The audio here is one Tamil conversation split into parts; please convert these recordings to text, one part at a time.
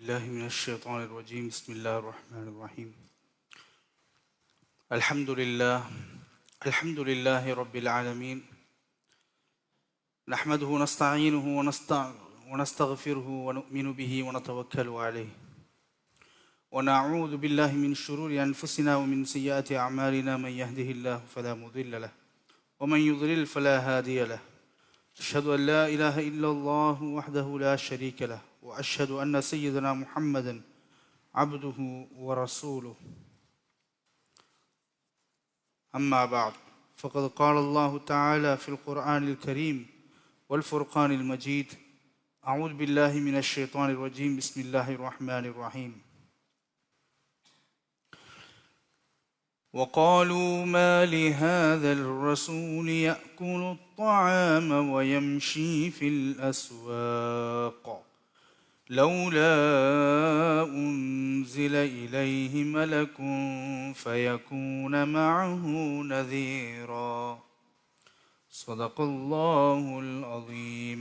بالله من الشيطان الرجيم بسم الله الرحمن الرحيم الحمد لله رب العالمين نحمده ونستعينه ونستغفره ونؤمن به ونتوكل عليه ونعوذ بالله من شرور أنفسنا ومن سيئات أعمالنا من يهده الله فلا مضل له ومن يضلل فلا هادي له أشهد أن لا إله إلا الله وحده لا شريك له وأشهد أن سيدنا محمدا عبده ورسوله أما بعد فقد قال الله تعالى في القرآن الكريم والفرقان المجيد أعوذ بالله من الشيطان الرجيم بسم الله الرحمن الرحيم وقالوا ما لهذا الرسول يأكل الطعام ويمشي في الأسواق لولا أنزل إليه ملك فيكون معه نذيرا صدق الله العظيم.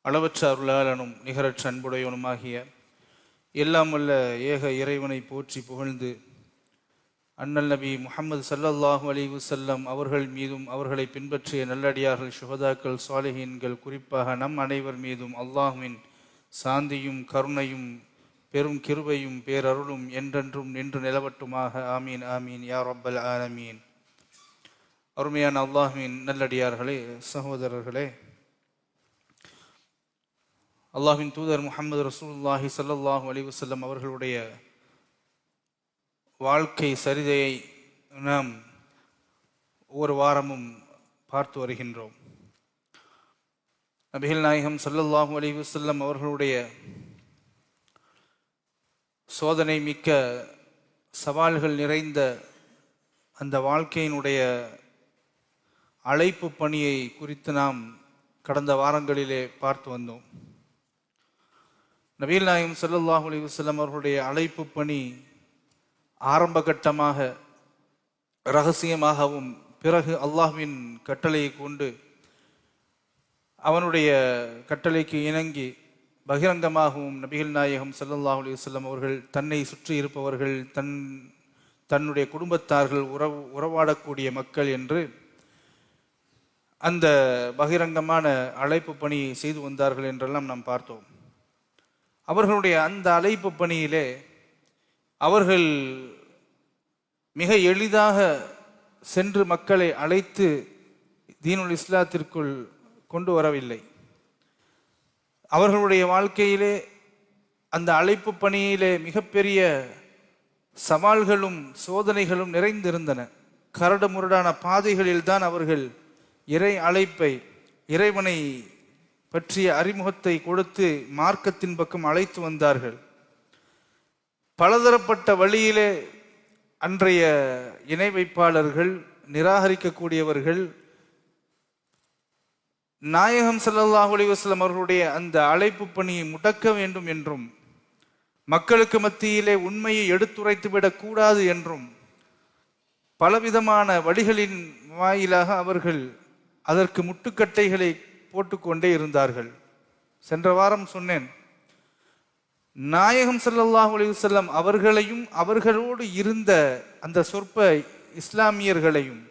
அளவற்ற அருளாளனும் நிகரற்ற அன்புடையவனுமாகிய எல்லாம் வல்ல ஏக இறைவனை போற்றி புகழ்ந்து அண்ணல் நபி முஹம்மது ஸல்லல்லாஹு அலைஹி வஸல்லம் அவர்கள் மீதும் அவர்களை பின்பற்றிய நல்லடியார்கள் சுஹதாக்கள் சாலிஹீன்கள் குறிப்பாக நம் அனைவர் மீதும் அல்லாஹ்வின் சாந்தியும் கருணையும் பெரும் கிருபையும் பேரருளும் என்றென்றும் நின்று நிலவட்டுமாக. ஆமீன் ஆமீன் யா ரப்பல் ஆலமீன். அருமையான அல்லாஹ்வின் நல்லடியார்களே, சகோதரர்களே, அல்லாஹ்வின் தூதர் முஹம்மது ரசூலுல்லாஹி ஸல்லல்லாஹு அலைஹி வஸல்லம் அவர்களுடைய வாழ்க்கை சரிதையை நாம் ஒவ்வொரு வாரமும் பார்த்து வருகின்றோம். நபிகள் நாயகம் ஸல்லல்லாஹு அலைஹி வஸல்லம் அவர்களுடைய சோதனை மிக்க சவால்கள் நிறைந்த அந்த வாழ்க்கையினுடைய அழைப்பு பணியை குறித்து நாம் கடந்த வாரங்களிலே பார்த்து வந்தோம். நபிகள் நாயகம் ஸல்லல்லாஹு அலைஹி வஸல்லம் அவர்களுடைய அழைப்பு பணி ஆரம்ப கட்டமாக இரகசியமாகவும் பிறகு அல்லாஹ்வின் கட்டளையை கொண்டு அவனுடைய கட்டளைக்கு இணங்கி பகிரங்கமாகவும் நபிகள் நாயகம் ஸல்லல்லாஹு அலைஹி வஸல்லம் அவர்கள் தன்னை சுற்றி இருப்பவர்கள் தன்னுடைய குடும்பத்தார்கள் உறவாடக்கூடிய மக்கள் என்று அந்த பகிரங்கமான அழைப்பு பணியை செய்து வந்தார்கள் என்றெல்லாம் நாம் பார்த்தோம். அவர்களுடைய அந்த அழைப்பு பணியிலே அவர்கள் மிக எளிதாக சென்று மக்களை அழைத்து தீனுல் இஸ்லாத்திற்குள் கொண்டு வரவில்லை. அவர்களுடைய வாழ்க்கையிலே அந்த அழைப்பு பணியிலே மிகப்பெரிய சவால்களும் சோதனைகளும் நிறைந்திருந்தன. கரடு முரடான பாதைகளில் தான் அவர்கள் இறை அழைப்பை, இறைவனை பற்றிய அறிமுகத்தை கொடுத்து மார்க்கத்தின் பக்கம் அழைத்து வந்தார்கள். பலதரப்பட்ட வழியிலே அன்றைய இணை வைப்பாளர்கள், நிராகரிக்கக்கூடியவர்கள் நாயகம் ஸல்லல்லாஹு அலைஹி வஸல்லம் அவர்களுடைய அந்த அழைப்பு பணியை முடக்க வேண்டும் என்றும் மக்களுக்கு மத்தியிலே உண்மையை எடுத்துரைத்துவிடக் கூடாது என்றும் பலவிதமான வழிகளின் வாயிலாக அவர்கள் அதற்கு முட்டுக்கட்டைகளை போட்டுக்கொண்டே இருந்தார்கள். சென்ற வாரம் சொன்னேன், நாயகம் ஸல்லல்லாஹு அலைஹி வஸல்லம் அவர்களையும் அவர்களோடு இருந்த அந்த சொற்ப இஸ்லாமியர்களையும்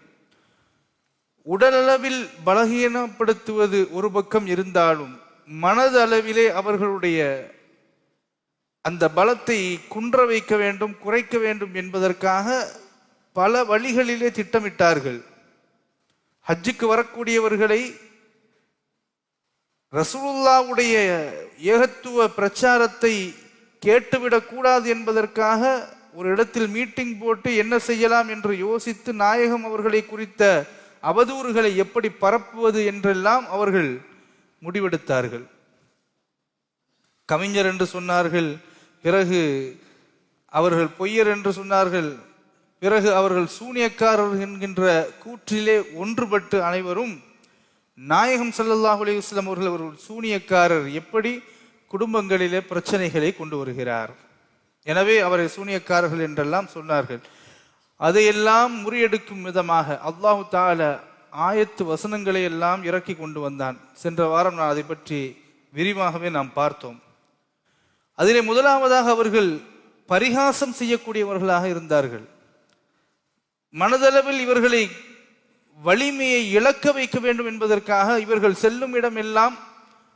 உடலளவில் பலகீனப்படுத்துவது ஒரு பக்கம் இருந்தாலும் மனதளவிலே அவர்களுடைய அந்த பலத்தை குன்ற வைக்க வேண்டும், குறைக்க வேண்டும் என்பதற்காக பல வழிகளிலே திட்டமிட்டார்கள். ஹஜ்ஜுக்கு வரக்கூடியவர்களை ரசூலுல்லாஹ்வுடைய ஏகத்துவ பிரச்சாரத்தை கேட்டுவிடக்கூடாது என்பதற்காக ஒரு இடத்தில் மீட்டிங் போட்டு என்ன செய்யலாம் என்று யோசித்து நாயகம் அவர்களை குறித்த அவதூறுகளை எப்படி பரப்புவது என்றெல்லாம் அவர்கள் முடிவெடுத்தார்கள். கவிஞர் என்று சொன்னார்கள், பிறகு அவர்கள் பொய்யர் என்று சொன்னார்கள், பிறகு அவர்கள் சூனியக்காரர் என்கின்ற கூற்றிலே ஒன்றுபட்டு அனைவரும் நாயகம் ஸல்லல்லாஹு அலைஹி வஸல்லம் அவர்கள் ஒரு சூனியக்காரர், எப்படி குடும்பங்களிலே பிரச்சனைகளை கொண்டு வருகிறார், எனவே அவரை சூனியக்காரர்கள் என்றெல்லாம் சொன்னார்கள். அதையெல்லாம் முறியடிக்கும் விதமாக அல்லாஹு தஆலா ஆயத்து வசனங்களை எல்லாம் இறக்கி கொண்டு வந்தான். சென்ற வாரம் நான் அதை பற்றி விரிவாகவே நாம் பார்த்தோம். அதிலே முதலாவதாக அவர்கள் பரிகாசம் செய்யக்கூடியவர்களாக இருந்தார்கள். மனதளவில் இவர்களை வலிமையை இழக்க வைக்க வேண்டும் என்பதற்காக இவர்கள் செல்லும் இடமெல்லாம்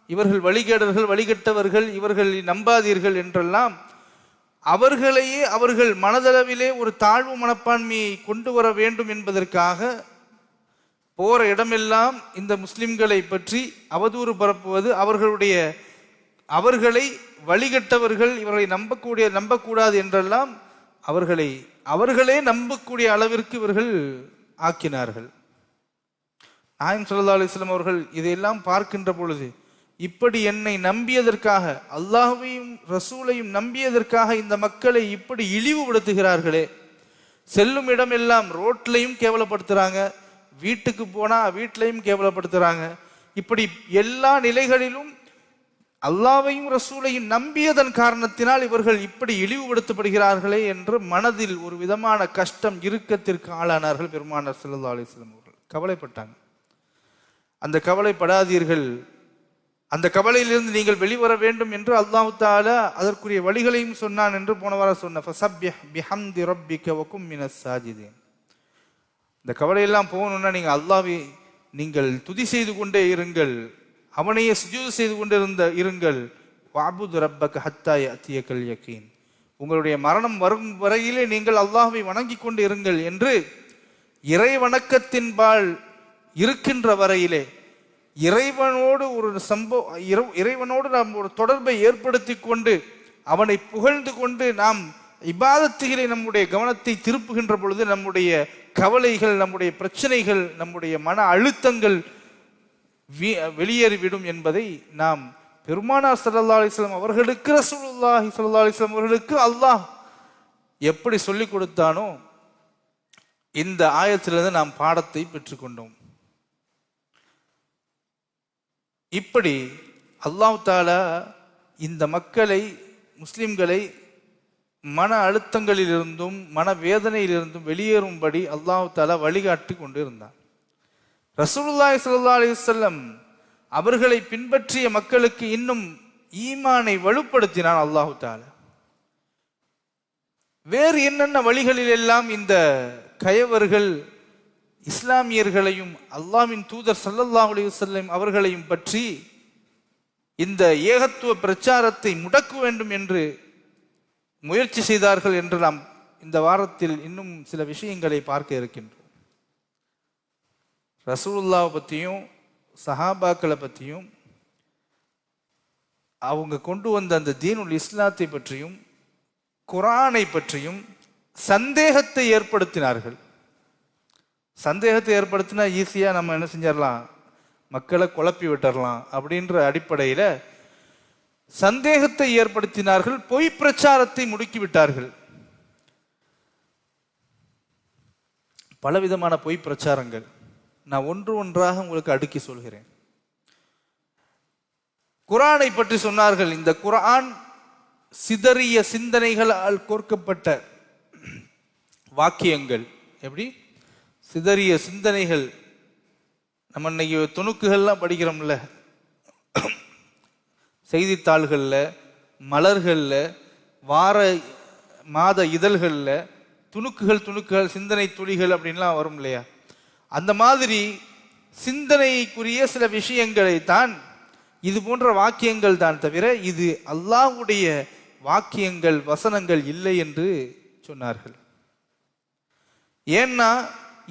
இவர்கள் வழிகேடர்கள், வழிகட்டவர்கள், இவர்களை நம்பாதீர்கள் என்றெல்லாம் அவர்களையே அவர்கள் மனதளவிலே ஒரு தாழ்வு மனப்பான்மையை கொண்டு வர வேண்டும் என்பதற்காக போற இடமெல்லாம் இந்த முஸ்லிம்களை பற்றி அவதூறு பரப்புவது, அவர்களை வழிகட்டவர்கள், இவர்களை நம்பக்கூடாது என்றெல்லாம் அவர்களே நம்பக்கூடிய அளவிற்கு இவர்கள் ஆக்கினார்கள். நாயகம் ஸல்லல்லாஹு அலைஹி வஸல்லம் அவர்கள் இதையெல்லாம் பார்க்கின்ற பொழுது, இப்படி என்னை நம்பியதற்காக, அல்லாஹ்வையும் ரசூலையும் நம்பியதற்காக இந்த மக்களை இப்படி இழிவுபடுத்துகிறார்களே, செல்லும் இடமெல்லாம் ரோட்லையும் கேவலப்படுத்துறாங்க, வீட்டுக்கு போனா வீட்டிலையும் கேவலப்படுத்துறாங்க, இப்படி எல்லா நிலைகளிலும் அல்லாஹ்வையும் ரசூலையும் நம்பியதன் காரணத்தினால் இவர்கள் இப்படி இழிவுபடுத்தப்படுகிறார்களே என்று மனதில் ஒரு விதமான கஷ்டம், இறுக்கத்திற்கு ஆளானார்கள். பெருமானார் ஸல்லல்லாஹு அலைஹி வஸல்லம் அவர்கள் கவலைப்பட்டாங்க. அந்த கவலைப்படாதீர்கள், அந்த கவலையிலிருந்து நீங்கள் வெளிவர வேண்டும் என்று அல்லாஹ் தஆலா அதற்குரிய வழிகளையும் சொன்னான் என்று போன வாரம் சொன்ன ஃபஸப்பிஹ் பிஹம்தி ரப்பிக வகும் மினஸ் சாஜிதீன். இந்த கவலையெல்லாம் போகணும்னா நீங்கள் துதி செய்து கொண்டே இருங்கள், அவனையே சுஜூது செய்து கொண்டு இருங்கள். வஅபுது ரப்பக ஹத்தா யஅதியகல் யகீன், உங்களுடைய மரணம் வரும் வரையிலே நீங்கள் அல்லாஹ்வை வணங்கி கொண்டு இருங்கள் என்று இறை வணக்கத்தின்பால் இருக்கின்ற வரையிலே இறைவனோடு இறைவனோடு நாம் ஒரு தொடர்பை ஏற்படுத்தி கொண்டு அவனை புகழ்ந்து கொண்டு நாம் இபாதத்துகளை நம்முடைய கவனத்தை திருப்புகின்ற பொழுது நம்முடைய கவலைகள், நம்முடைய பிரச்சனைகள், நம்முடைய மன அழுத்தங்கள் வெளியேறிவிடும் என்பதை நாம் பெருமானார் ஸல்லல்லாஹு அலைஹி வஸல்லம் அவர்களுக்கு, ரசூலுல்லாஹி ஸல்லல்லாஹு அலைஹி வஸல்லம் அவர்களுக்கு அல்லாஹ் எப்படி சொல்லிக் கொடுத்தானோ இந்த ஆயத்திலிருந்து நாம் பாடத்தை பெற்றுக்கொண்டோம். இப்படி அல்லாஹ் தஆலா இந்த மக்களை, முஸ்லிம்களை மன அழுத்தங்களிலிருந்தும் மன வேதனையிலிருந்தும் வெளியேறும்படி அல்லாஹ் தஆலா வழிகாட்டி கொண்டு இருந்தார். ரசூலுல்லாஹி ஸல்லல்லாஹு அலைஹி வஸல்லம் அவர்களை பின்பற்றிய மக்களுக்கு இன்னும் ஈமானை வலுப்படுத்தினான் அல்லாஹ் தஆலா. வேறு என்னென்ன வழிகளில் எல்லாம் இந்த கயவர்கள் இஸ்லாமியர்களையும் அல்லாஹ்வின் தூதர் ஸல்லல்லாஹு அலைஹி வஸல்லம் அவர்களையும் பற்றி இந்த ஏகத்துவ பிரச்சாரத்தை முடக்க வேண்டும் என்று முயற்சி செய்தார்கள் என்று நாம் இந்த வாரத்தில் இன்னும் சில விஷயங்களை பார்க்க இருக்கின்றோம். ரசூலுல்லாஹ் பற்றியும் சஹாபாக்களை பற்றியும் அவங்க கொண்டு வந்த அந்த தீனுல் இஸ்லாத்தை பற்றியும் குர்ஆனை பற்றியும் சந்தேகத்தை ஏற்படுத்தினார்கள். சந்தேகத்தை ஏற்படுத்தினா ஈஸியா நம்ம என்ன செஞ்சிடலாம், மக்களை குழப்பி விட்டுறலாம் அப்படின்ற அடிப்படையில சந்தேகத்தை ஏற்படுத்தினார்கள், பொய் பிரச்சாரத்தை முடுக்கிவிட்டார்கள். பலவிதமான பொய் பிரச்சாரங்கள் நான் ஒன்று ஒன்றாக உங்களுக்கு அடுக்கி சொல்கிறேன். குர்ஆனை பற்றி சொன்னார்கள். இந்த குர்ஆன் சிதறிய சிந்தனைகளால் கோர்க்கப்பட்ட வாக்கியங்கள். எப்படி சிதறிய சிந்தனைகள்? நம்ம இன்னைக்கு துணுக்குகள்லாம் படிக்கிறோம்ல, செய்தித்தாள்களில், மலர்களில், வார மாத இதழ்களில் துணுக்குகள் சிந்தனை துளிகள் அப்படின்லாம் வரும் இல்லையா? அந்த மாதிரி சிந்தனைக்குரிய சில விஷயங்களை தான் இது போன்ற வாக்கியங்கள் தான், தவிர இது அல்லாஹ்வுடைய வாக்கியங்கள், வசனங்கள் இல்லை என்று சொன்னார்கள். ஏன்னா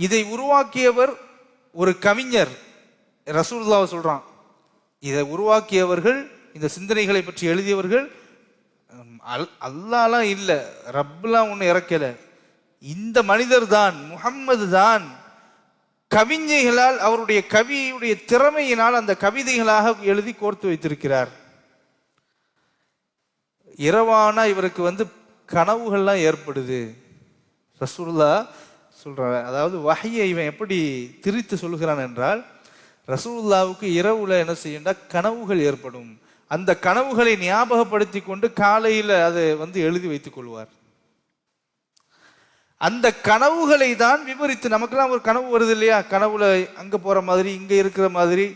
இதை உருவாக்கியவர் ஒரு கவிஞர். ரசூலுல்லாஹ் சொல்றான், இதை உருவாக்கியவர்கள், இந்த சிந்தனைகளை பற்றி எழுதியவர்கள் அல்லாஹ்லாம் இல்லை, ரப்லாம் ஒன்று இறக்கல, இந்த மனிதர் தான், முஹம்மது தான் கவிஞர்களால், அவருடைய கவியுடைய திறமையினால் அந்த கவிதைகளாக எழுதி கோர்த்து வைத்திருக்கிறார். இரவானா இவருக்கு கனவுகள்லாம் ஏற்படுது. ரசூலுல்லாஹ் சொல்றாங்க, அதாவது வஹ்யை இவன் எப்படி திரித்து சொல்கிறான் என்றால், ரசூலுல்லாஹ்வுக்கு இரவுல என்ன செய்யும்னா கனவுகள் ஏற்படும். அந்த கனவுகளை ஞாபகப்படுத்தி கொண்டு காலையில அதை எழுதி வைத்துக் கொள்வார். அந்த கனவுகளை தான் விவரித்து, நமக்கெல்லாம் ஒரு கனவு வருது இல்லையா, கனவுல அங்க போற மாதிரி, இங்க இருக்கிற மாதிரி,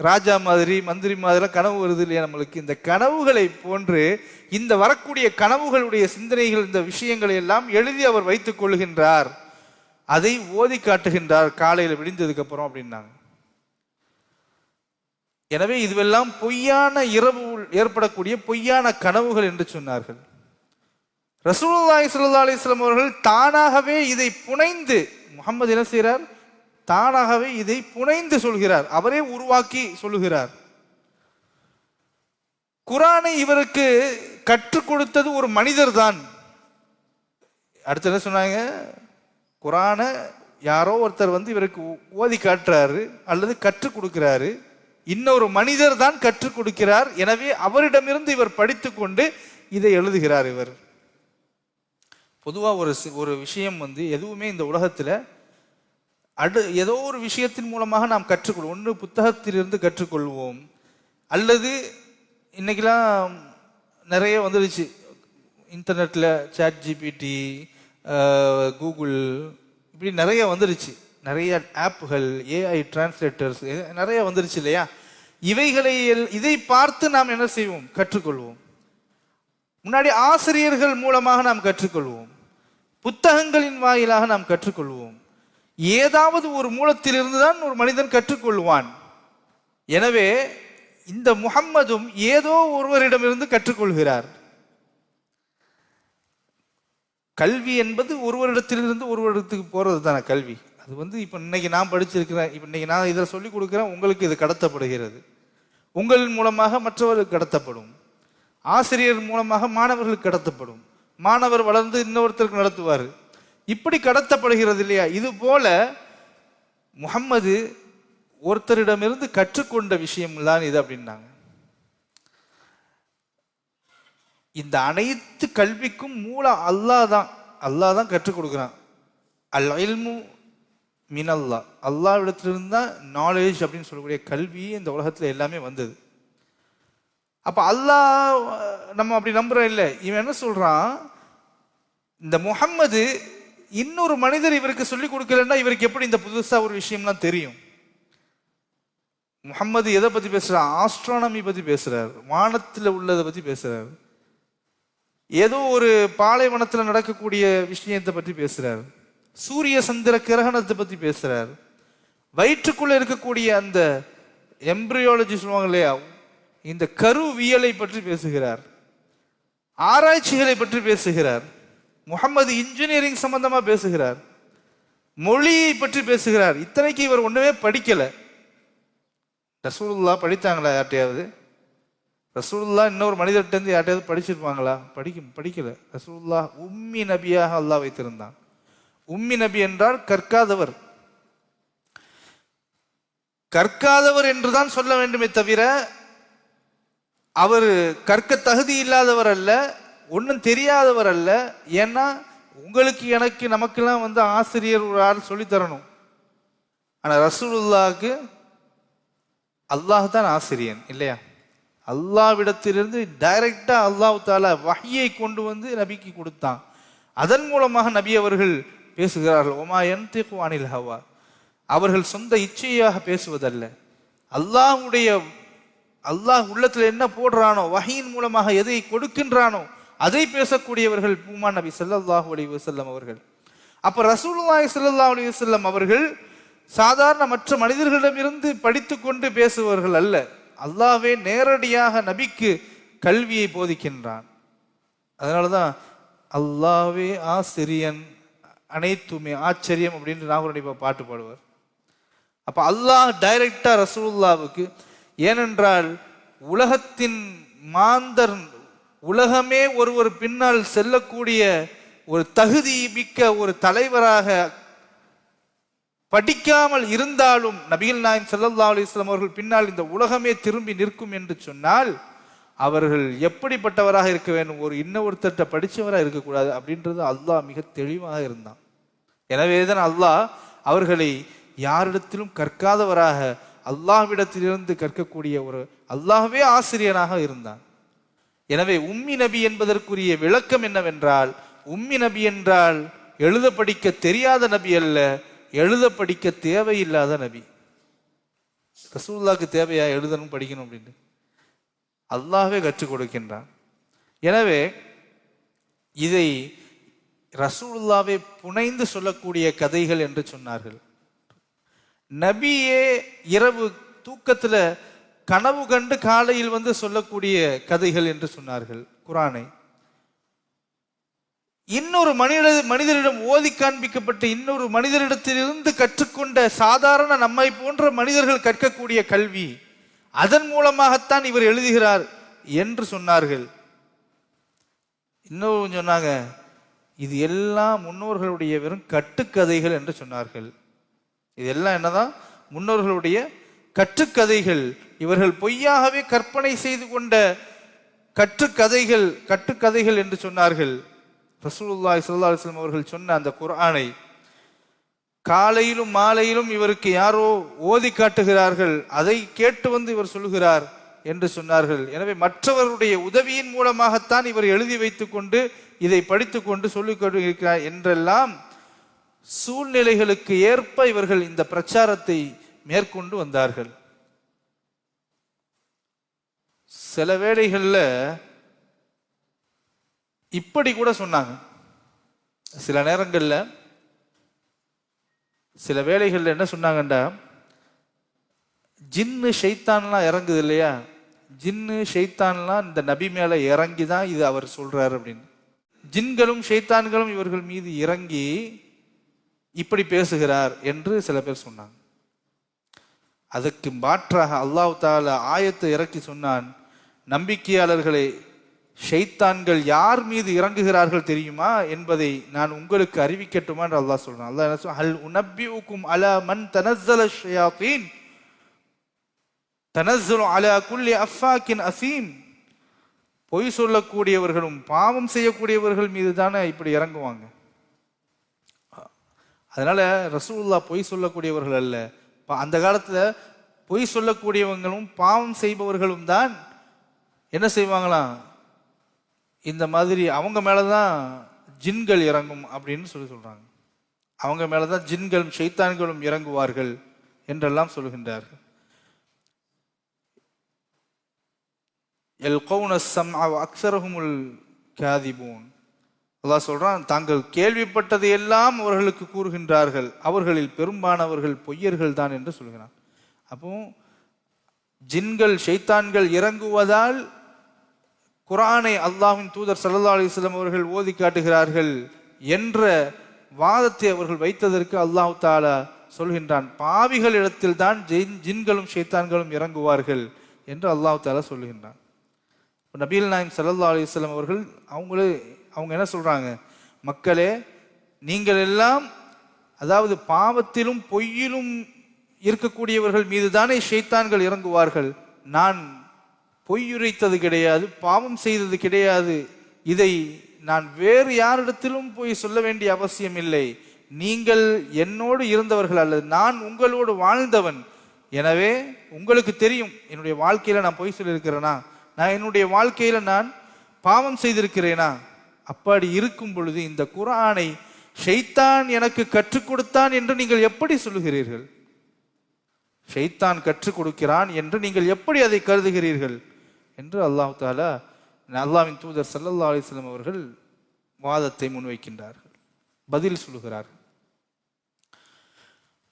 ராஜா மாதிரி மந்திரி மாதிரிலாம் கனவு வருது இல்லையா நம்மளுக்கு. இந்த கனவுகளை போன்று இந்த வரக்கூடிய கனவுகளுடைய சிந்தனைகள், இந்த விஷயங்களை எல்லாம் எழுதி அவர் வைத்துக் கொள்கின்றார், அதை ஓதி காட்டுகின்றார் காலையில் விடிந்ததுக்கு அப்புறம் அப்படின்னாங்க. எனவே இதுவெல்லாம் பொய்யான இரவு ஏற்படக்கூடிய பொய்யான கனவுகள் என்று சொன்னார்கள். ரசூலுல்லாஹி ஸல்லல்லாஹு அலைஹி வஸல்லம் அவர்கள் தானாகவே இதை புனைந்து, முஹம்மது என்ன செய்கிறார், தானாகவே இதை புனைந்து சொல்கிறார், அவரே உருவாக்கி சொல்லுகிறார். குர்ஆனை இவருக்கு கற்றுக் கொடுத்தது ஒரு மனிதர் தான். அடுத்து என்ன சொன்னாங்க, குர்ஆனை யாரோ ஒருத்தர் வந்து இவருக்கு ஓதி காட்டுறாரு அல்லது கற்றுக் கொடுக்கிறாரு, இன்னொரு மனிதர் தான் கற்றுக் கொடுக்கிறார். எனவே அவரிடமிருந்து இவர் படித்துக் கொண்டு இதை எழுதுகிறார். இவர் பொதுவாக ஒரு விஷயம் வந்து எதுவுமே இந்த உலகத்தில் ஏதோ ஒரு விஷயத்தின் மூலமாக நாம் கற்றுக்கொள்வோம். ஒன்று புத்தகத்திலிருந்து கற்றுக்கொள்வோம், அல்லது இன்னைக்கெல்லாம் நிறைய வந்துடுச்சு இன்டர்நெட்டில், சாட் ஜிபிடி, கூகுள், இப்படி நிறைய வந்துடுச்சு, நிறைய ஆப்புகள், ஏஐ டிரான்ஸ்லேட்டர்ஸ் நிறைய வந்துருச்சு இல்லையா. இதை பார்த்து நாம் என்ன செய்வோம், கற்றுக்கொள்வோம். முன்னாடி ஆசிரியர்கள் மூலமாக நாம் கற்றுக்கொள்வோம், புத்தகங்களின் வாயிலாக நாம் கற்றுக்கொள்வோம். ஏதாவது ஒரு மூலத்திலிருந்து தான் ஒரு மனிதன் கற்றுக்கொள்வான். எனவே இந்த முஹம்மதும் ஏதோ ஒருவரிடமிருந்து கற்றுக்கொள்கிறார். கல்வி என்பது ஒருவரிடத்திலிருந்து ஒருவரிடத்துக்கு போறது தானே கல்வி. அது வந்து இப்போ இன்னைக்கு நான் படிச்சிருக்கிறேன், இப்போ இன்னைக்கு நான் இதை சொல்லிக் கொடுக்குறேன், உங்களுக்கு இது கடத்தப்படுகிறது, உங்களின் மூலமாக மற்றவர்களுக்கு கடத்தப்படும், ஆசிரியர் மூலமாக மாணவர்களுக்கு கடத்தப்படும், மாணவர் வளர்ந்து இன்னொருத்தருக்கு நடத்துவார், இப்படி கடத்தப்படுகிறது இல்லையா. இது போல முஹம்மது ஒருத்தரிடமிருந்து கற்றுக்கொண்ட விஷயம் தான் இது அப்படின்னாங்க. இந்த அனைத்து கல்விக்கும் மூலம் அல்லாஹ் தான். அல்லாஹ் தான் கற்றுக் கொடுக்குறான். அல் இல்மு மினல்லாஹ், அல்லாஹ்விடத்திலிருந்து தான் நாலேஜ் அப்படின்னு சொல்லக்கூடிய கல்வி இந்த உலகத்தில் எல்லாமே வந்தது. அப்ப அல்லாஹ் நம்ம அப்படி நம்புறோம் இல்லை. இவன் என்ன சொல்றான், இந்த முஹம்மது இன்னொரு மனிதர் இவருக்கு சொல்லிக் கொடுக்கலன்னா இவருக்கு எப்படி இந்த புதுசா ஒரு விஷயம்லாம் தெரியும்? முஹம்மது எதை பத்தி பேசுறார், ஆஸ்ட்ரானமி பத்தி பேசுறார், வானத்தில் உள்ளதை பத்தி பேசுறார், ஏதோ ஒரு பாலைவனத்தில் நடக்கக்கூடிய விஷயத்தை பற்றி பேசுறார், சூரிய சந்திர கிரகணத்தை பத்தி பேசுறார், வயிற்றுக்குள்ள இருக்கக்கூடிய அந்த எம்பிரியாலஜி சொல்லுவாங்க இல்லையா, இந்த கருவியலை பற்றி பேசுகிறார், ஆராய்ச்சிகளை பற்றி பேசுகிறார். முஹம்மது இன்ஜினியரிங் சம்பந்தமா பேசுகிறார், மொழியை பற்றி பேசுகிறார். இத்தனைக்கு இவர் ஒண்ணுமே படிக்கல. ரசூலுல்லாஹ் படித்தாங்களா யார்ட்டையாவது? ரசூலுல்லாஹ் இன்னொரு மனிதர்கிட்ட இருந்து யார்ட்டையாவது படிச்சிருப்பாங்களா? படிக்கல. ரசூலுல்லாஹ் உம்மி நபியாக அல்லாஹ் வைத்திருந்தான். உம்மி நபி என்றால் கற்காதவர். கற்காதவர் என்றுதான் சொல்ல வேண்டுமே தவிர அவர் கற்க தகுதி இல்லாதவர் அல்ல, ஒன்றும் தெரியாதவர் அல்ல. ஏன்னா உங்களுக்கு எனக்கு நமக்கெல்லாம் வந்து ஆசிரியர் ஒரு ஆள் சொல்லி தரணும். ஆனா ரசூலுல்லாஹ்க்கு அல்லாஹ் தான் ஆசிரியன் இல்லையா. அல்லாஹ்விடத்திலிருந்து டைரக்டா அல்லாஹ் தஆலா வஹ்யை கொண்டு வந்து நபிக்கு கொடுத்தான். அதன் மூலமாக நபி அவர்கள் பேசுகிறார்கள். ஒமா யன்திகு அனில் ஹவா, அவர்கள் சொந்த இச்சையாக பேசுவதல்ல. அல்லாஹ் உள்ளத்துல என்ன போடுறானோ, வஹியின் மூலமாக எதை கொடுக்கின்றானோ அதை பேசக்கூடியவர்கள் பூமா நபி ஸல்லல்லாஹு அலைஹி வஸல்லம் அவர்கள். அப்ப ரசூலுல்லாஹி ஸல்லல்லாஹு அலைஹி வஸல்லம் அவர்கள் சாதாரண மற்ற மனிதர்களிடமிருந்து படித்து கொண்டு பேசுபவர்கள் அல்ல. அல்லாஹ்வே நேரடியாக நபிக்கு கல்வியை போதிக்கின்றான். அதனாலதான் அல்லாஹ்வே ஆசிரியன், அனைத்துமே ஆச்சரியம் அப்படின்னு நாகூர் பாட்டு பாடுவார். அப்ப அல்லாஹ் டைரக்டா ரசூலுல்லாஹ்வுக்கு, ஏனென்றால் உலகத்தின் மாந்தர், உலகமே ஒருவர் பின்னால் செல்லக்கூடிய ஒரு தகுதி மிக்க ஒரு தலைவராக படிக்காமல் இருந்தாலும் நபிகள் நாயகம் ஸல்லல்லாஹு அலைஹி வஸல்லம் அவர்கள் பின்னால் இந்த உலகமே திரும்பி நிற்கும் என்று சொன்னால் அவர்கள் எப்படிப்பட்டவராக இருக்க வேண்டும், ஒரு இன்னொருத்தட்ட படிச்சவராக இருக்கக்கூடாது அப்படின்றது அல்லாஹ் மிக தெளிவாக இருந்தான். எனவேதான் அல்லாஹ் அவர்களை யாரிடத்திலும் கற்காதவராக அல்லாஹ்விடத்திலிருந்து கற்கக்கூடிய ஒரு அல்லாஹ்வே ஆசிரியனாக இருந்தான். எனவே உம்மி நபி என்பதற்குரிய விளக்கம் என்னவென்றால், உம்மி நபி என்றால் எழுத படிக்க தெரியாத நபி அல்ல, எழுத படிக்க தேவையில்லாத நபி. ரசூலுல்லாஹ்க்கு தேவையா எழுதணும் படிக்கணும் அப்படின்னு? அல்லாஹ்வே கற்றுக் கொடுக்கின்றான். எனவே இதை ரசூலுல்லாஹ்வை புனைந்து சொல்லக்கூடிய கதைகள் என்று சொன்னார்கள். நபியே இரவு தூக்கத்துல கனவு கண்டு காலையில் வந்து சொல்லக்கூடிய கதைகள் என்று சொன்னார்கள் குர்ஆனை. இன்னொரு மனிதரிடம் ஓதி காண்பிக்கப்பட்ட இன்னொரு மனிதரிடத்திலிருந்து கற்றுக்கொண்ட சாதாரண நம்மை போன்ற மனிதர்கள் கற்கக்கூடிய கல்வி, அதன் மூலமாகத்தான் இவர் எழுதுகிறார் என்று சொன்னார்கள். இன்னும் சொன்னாங்க, இது எல்லாம் முன்னோர்களுடைய வெறும் கட்டுக்கதைகள் என்று சொன்னார்கள். இதெல்லாம் என்னதான்? முன்னோர்களுடைய கட்டுக்கதைகள். இவர்கள் பொய்யாகவே கற்பனை செய்து கொண்ட கட்டுக்கதைகள் என்று சொன்னார்கள். ரசூலுல்லாஹி ஸல்லல்லாஹு அலைஹி வஸல்லம் அவர்கள் சொன்ன அந்த குர்ஆனை காலையிலும் மாலையிலும் இவருக்கு யாரோ ஓதி காட்டுகிறார்கள், அதை கேட்டு வந்து இவர் சொல்லுகிறார் என்று சொன்னார்கள். எனவே மற்றவருடைய உதவியின் மூலமாகத்தான் இவர் எழுதி வைத்துக் கொண்டு இதை படித்துக் கொண்டு சொல்லிக் கொண்டிருக்கிறார் என்றெல்லாம் சூழ்நிலைகளுக்கு ஏற்ப இவர்கள் இந்த பிரச்சாரத்தை மேற்கொண்டு வந்தார்கள். சில வேளைகள்ல இப்படி கூட சொன்னாங்க. சில நேரங்கள்ல சில வேளைகள்ல என்ன சொன்னாங்கண்டா, ஜின்னு ஷைத்தான்லாம் இறங்குது இல்லையா, ஜின்னு ஷைத்தான்லாம் இந்த நபி மேல இறங்கி தான் இது அவர் சொல்றாரு அப்படின்னு. ஜின்களும் ஷைத்தான்களும் இவர்கள் மீது இறங்கி இப்படி பேசுகிறார் என்று சில பேர் சொன்னாங்க. அதுக்கு மாற்றாக அல்லாஹ் தஆலா ஆயத்தை இறக்கி சொன்னான், நம்பிக்கையாளர்களே, ஷைத்தான்கள் யார் மீது இறங்குகிறார்கள் தெரியுமா என்பதை நான் உங்களுக்கு அறிவிக்கட்டுமா என்று அல்லாஹ் சொல்றான். அல்லாஹ் என்ன சொல்றான்? ஹல் உனப்பியுக்கும் அலா மன் தனஸ்ஸல ஷயாத்தீன் தனஸ்ஸலு அலா குல்லி அஃபாக்கின் அஸீம். பொய் சொல்லக்கூடியவர்களும் பாவம் செய்யக்கூடியவர்கள் மீது தானே இப்படி இறங்குவாங்க. அதனால ரசூலுல்லாஹ் பொய் சொல்லக்கூடியவர்கள் அல்ல. அந்த காலத்துல பொய் சொல்லக்கூடியவங்களும் பாவம் செய்பவர்களும் தான் என்ன செய்வாங்களாம், இந்த மாதிரி அவங்க மேலதான் ஜின்கள் இறங்கும் அப்படின்னு சொல்றாங்க. அவங்க மேலதான் ஜின்களும் ஷைத்தான்களும் இறங்குவார்கள் என்றெல்லாம் சொல்கின்றார்கள். யல்கௌன ஸம்அ வ அக்ஸருஹுமுல் காதிபூன். அல்லாஹ் சொல்றான், தாங்கள் கேள்விப்பட்டதை எல்லாம் அவர்களுக்கு கூறுகின்றார்கள், அவர்களில் பெரும்பானவர்கள் பொய்யர்கள் தான் என்று சொல்கிறான். அப்போ ஜின்கள் ஷைத்தான்கள் இறங்குவதால் குர்ஆனை அல்லாஹ்வின் தூதர் ஸல்லல்லாஹு அலைஹி வஸல்லம் அவர்கள் ஓதி காட்டுகிறார்கள் என்ற வாதத்தை அவர்கள் வைத்ததற்கு அல்லாஹ் தஆலா சொல்கின்றான், பாவிகள் இடத்தில் தான் ஜின்களும் ஷைத்தான்களும் இறங்குவார்கள் என்று அல்லாஹ் தஆலா சொல்கின்றான். நபிகள் நாயகம் ஸல்லல்லாஹு அலைஹி வஸல்லம் அவர்கள் அவங்க என்ன சொல்றாங்க, மக்களே, நீங்கள் எல்லாம் அதாவது பாவத்திலும் பொய்யிலும் இருக்கக்கூடியவர்கள் மீது தானே ஷைத்தான்கள் இறங்குவார்கள். நான் பொய்யுரைத்தது கிடையாது, பாவம் செய்தது கிடையாது. இதை நான் வேறு யாரிடத்திலும் போய் சொல்ல வேண்டிய அவசியம் இல்லை. நீங்கள் என்னோடு இருந்தவர்கள் அல்லது நான் உங்களோடு வாழ்ந்தவன். எனவே உங்களுக்கு தெரியும் என்னுடைய வாழ்க்கையில நான் பொய் சொல்லியிருக்கிறேனா, நான் என்னுடைய வாழ்க்கையில நான் பாவம் செய்திருக்கிறேனா. அப்படி இருக்கும் பொழுது இந்த குர்ஆனை ஷைத்தான் எனக்கு கற்றுக் கொடுத்தான் என்று நீங்கள் எப்படி சொல்லுகிறீர்கள்? ஷைத்தான் கற்றுக் கொடுக்கிறான் என்று நீங்கள் எப்படி அதை கருதுகிறீர்கள் என்று அல்லாஹ் தஆலா அல்லாஹ்வின் தூதர் ஸல்லல்லாஹு அலைஹி வஸல்லம் அவர்கள் வாதத்தை முன்வைக்கின்றார்கள், பதில் சொல்லுகிறார்கள்.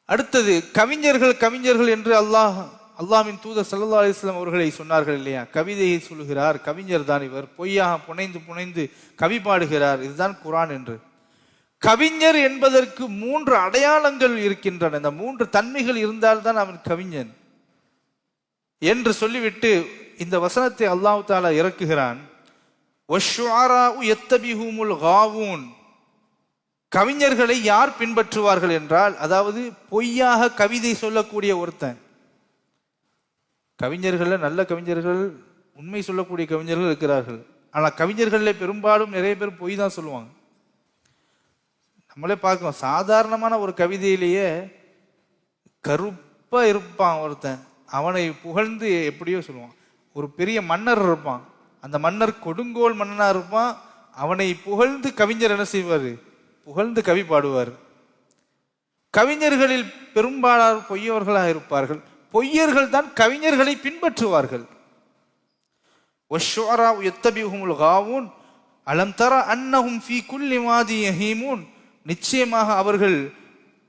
அடுத்தது கவிஞர்கள் என்று அல்லாஹ்வின் தூதர் ஸல்லல்லாஹு அலைஹி வஸல்லம் அவர்களை சொன்னார்கள் இல்லையா, கவிதையை சொல்லுகிறார், கவிஞர் தான் இவர், பொய்யாக புனைந்து கவி பாடுகிறார், இதுதான் குர்ஆன் என்று. கவிஞர் என்பதற்கு 3 அடையாளங்கள் இருக்கின்றன. இந்த 3 தன்மைகள் இருந்தால்தான் அவன் கவிஞன் என்று சொல்லிவிட்டு இந்த வசனத்தை அல்லாஹ் தஆலா இறக்குகிறான். வஷ்ஷுஅராஉ யத்தபிஹுமுல் காவூன். கவிஞர்களை யார் பின்பற்றுவார்கள் என்றால், அதாவது பொய்யாக கவிதை சொல்லக்கூடிய ஒருத்தன். கவிஞர்கள நல்ல கவிஞர்கள், உண்மை சொல்லக்கூடிய கவிஞர்கள் இருக்கிறார்கள். ஆனா கவிஞர்களே பெரும்பாலும் நிறைய பேர் பொய் தான் சொல்லுவாங்க. நம்மளே பார்க்கிறோம், சாதாரணமான ஒரு கவிதையிலேயே கருப்பா இருப்பான் ஒருத்தன், அவனை புகழ்ந்து எப்படியோ சொல்லுவான். ஒரு பெரிய மன்னர் இருப்பான், அந்த மன்னர் கொடுங்கோல் மன்னனா இருப்பான், அவனை புகழ்ந்து கவிஞர் என்ன செய்வார், புகழ்ந்து கவி பாடுவார். கவிஞர்களில் பெரும்பாலார் பொய்யவர்களாக இருப்பார்கள். பொய்யர்கள் தான் கவிஞர்களை பின்பற்றுவார்கள். அலம் தர அன்னஹும் ஃபீ குல்லி வாதி யஹீமூன், நிச்சயமாக அவர்கள்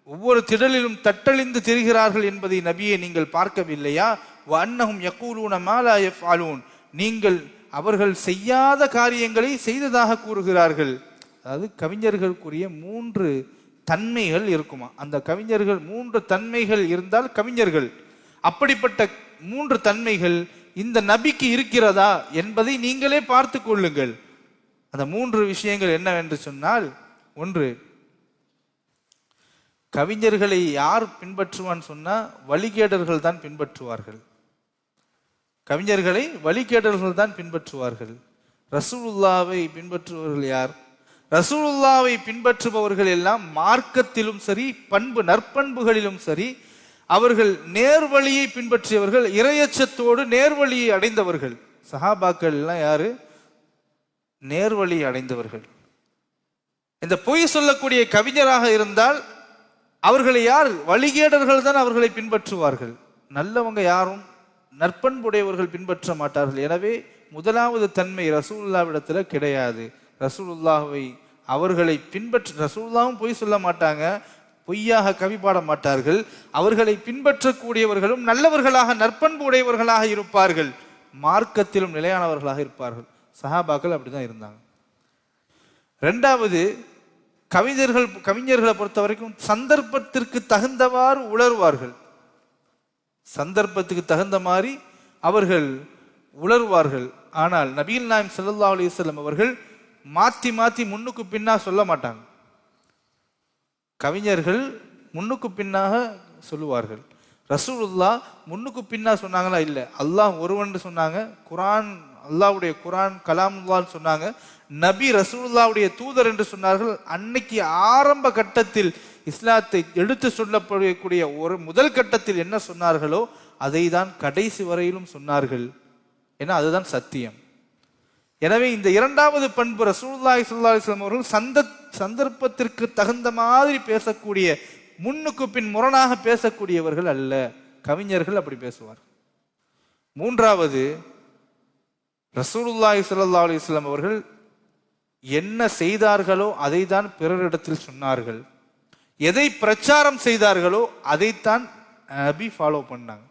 ஒவ்வொரு திடலிலும் தட்டழிந்து திரிகிறார்கள் என்பதை நபியை நீங்கள் பார்க்கவில்லையா? வ அன்னஹும் யகூலூன மா லா யஃஅலூன், நீங்கள் அவர்கள் செய்யாத காரியங்களை செய்ததாக கூறுகிறார்கள். அதாவது கவிஞர்களுக்குரிய 3 தன்மைகள் இருக்குமா. அந்த கவிஞர்கள் 3 தன்மைகள் இருந்தால் கவிஞர்கள். அப்படிப்பட்ட 3 தன்மைகள் இந்த நபிக்கு இருக்கிறதா என்பதை நீங்களே பார்த்து கொள்ளுங்கள். அந்த 3 விஷயங்கள் என்னவென்று சொன்னால், 1, கவிஞர்களை யார் பின்பற்றுவான்னு சொன்னா வழிகேடர்கள் தான் பின்பற்றுவார்கள். கவிஞர்களை வழிகேடர்கள் தான் பின்பற்றுவார்கள். ரசூலுல்லாவை பின்பற்றுபவர்கள் யார்? ரசூலுல்லாவை பின்பற்றுபவர்கள் எல்லாம் மார்க்கத்திலும் சரி, நற்பண்புகளிலும் சரி, அவர்கள் நேர்வழியை பின்பற்றியவர்கள், இறையச்சத்தோடு நேர்வழியை அடைந்தவர்கள். சஹாபாக்கள் எல்லாம் யாரு? நேர்வழி அடைந்தவர்கள். இந்த பொய் சொல்லக்கூடிய கவிஞராக இருந்தால் அவர்களை யார்? வழிகேடர்கள் தான் அவர்களை பின்பற்றுவார்கள். நல்லவங்க யாரும் நற்பண்புடையவர்கள் பின்பற்ற மாட்டார்கள். எனவே முதலாவது தன்மை ரசூலுல்லாவிடத்துல கிடையாது. ரசூலுல்லாவை அவர்களை ரசூலுல்லாவும் பொய் சொல்ல மாட்டாங்க, பொய்யாக கவி பாட மாட்டார்கள். அவர்களை பின்பற்றக்கூடியவர்களும் நல்லவர்களாக நற்பண்பு உடையவர்களாக இருப்பார்கள், மார்க்கத்திலும் நிலையானவர்களாக இருப்பார்கள். சஹாபாக்கள் அப்படிதான் இருந்தாங்க. 2வது, கவிஞர்களை பொறுத்த வரைக்கும் சந்தர்ப்பத்திற்கு தகுந்தவாறு உளறுவார்கள். சந்தர்ப்பத்துக்கு தகுந்த மாதிரி அவர்கள் உளறுவார்கள். ஆனால் நபிகள் நாயகம் ஸல்லல்லாஹு அலைஹி வஸல்லம் அவர்கள் மாத்தி மாத்தி முன்னுக்கு பின்னா சொல்ல மாட்டாங்க. கவிஞர்கள் முன்னுக்கு பின்னாக சொல்லுவார்கள். ரசூலுல்லாஹ் முன்னுக்கு பின்னா சொன்னாங்களா? இல்லை. அல்லாஹ் ஒருவன் சொன்னாங்க, குரான் அல்லாஹ்வுடைய குரான் கலாமுல்லான்னு சொன்னாங்க, நபி ரசூலுல்லாஹ்வுடைய தூதர் என்று சொன்னார்கள். அன்னைக்கு ஆரம்ப கட்டத்தில் இஸ்லாத்தை எடுத்து சொல்லப்படக்கூடிய ஒரு முதல் கட்டத்தில் என்ன சொன்னார்களோ அதை தான் கடைசி வரையிலும் சொன்னார்கள். ஏன்னா அதுதான் சத்தியம். எனவே இந்த 2வது பண்பு, ரசூலுல்லாஹி ஸல்லல்லாஹு அலைஹி வஸல்லம் அவர்கள் சந்தர்ப்பத்திற்கு தகுந்த மாதிரி பேசக்கூடிய, முன்னுக்கு பின் முரணாக பேசக்கூடியவர்கள் அல்ல. கவிஞர்கள் அப்படி பேசுவார். 3வது, ரசூலுல்லாஹி ஸல்லல்லாஹு அலைஹி வஸல்லம் அவர்கள் என்ன செய்தார்களோ அதை தான் பிறரிடத்தில் சொன்னார்கள். எதை பிரச்சாரம் செய்தார்களோ அதைத்தான் நபி ஃபாலோ பண்ணாங்க.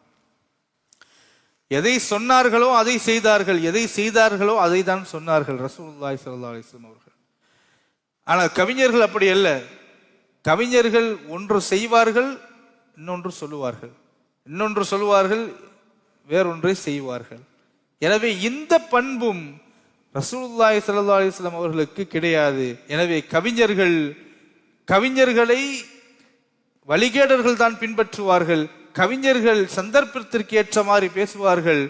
எதை சொன்னார்களோ அதை செய்தார்கள், எதை செய்தார்களோ அதை தான் சொன்னார்கள் ரசூலுல்லாஹி ஸல்லல்லாஹு அலைஹி வஸல்லம் அவர்கள். ஆனால் கவிஞர்கள் அப்படி அல்ல. கவிஞர்கள் ஒன்று செய்வார்கள், இன்னொன்று சொல்லுவார்கள், இன்னொன்று சொல்லுவார்கள், வேறொன்றை செய்வார்கள். எனவே இந்த பண்பும் ரசூலுல்லாஹி ஸல்லல்லாஹு அலைஹி வஸல்லம் அவர்களுக்கு கிடையாது. எனவே கவிஞர்களை வழிகேடர்கள் தான் பின்பற்றுவார்கள். கவிஞர்கள் சந்தர்ப்பத்திற்கு ஏற்ற மாதிரி பேசுவார்கள்.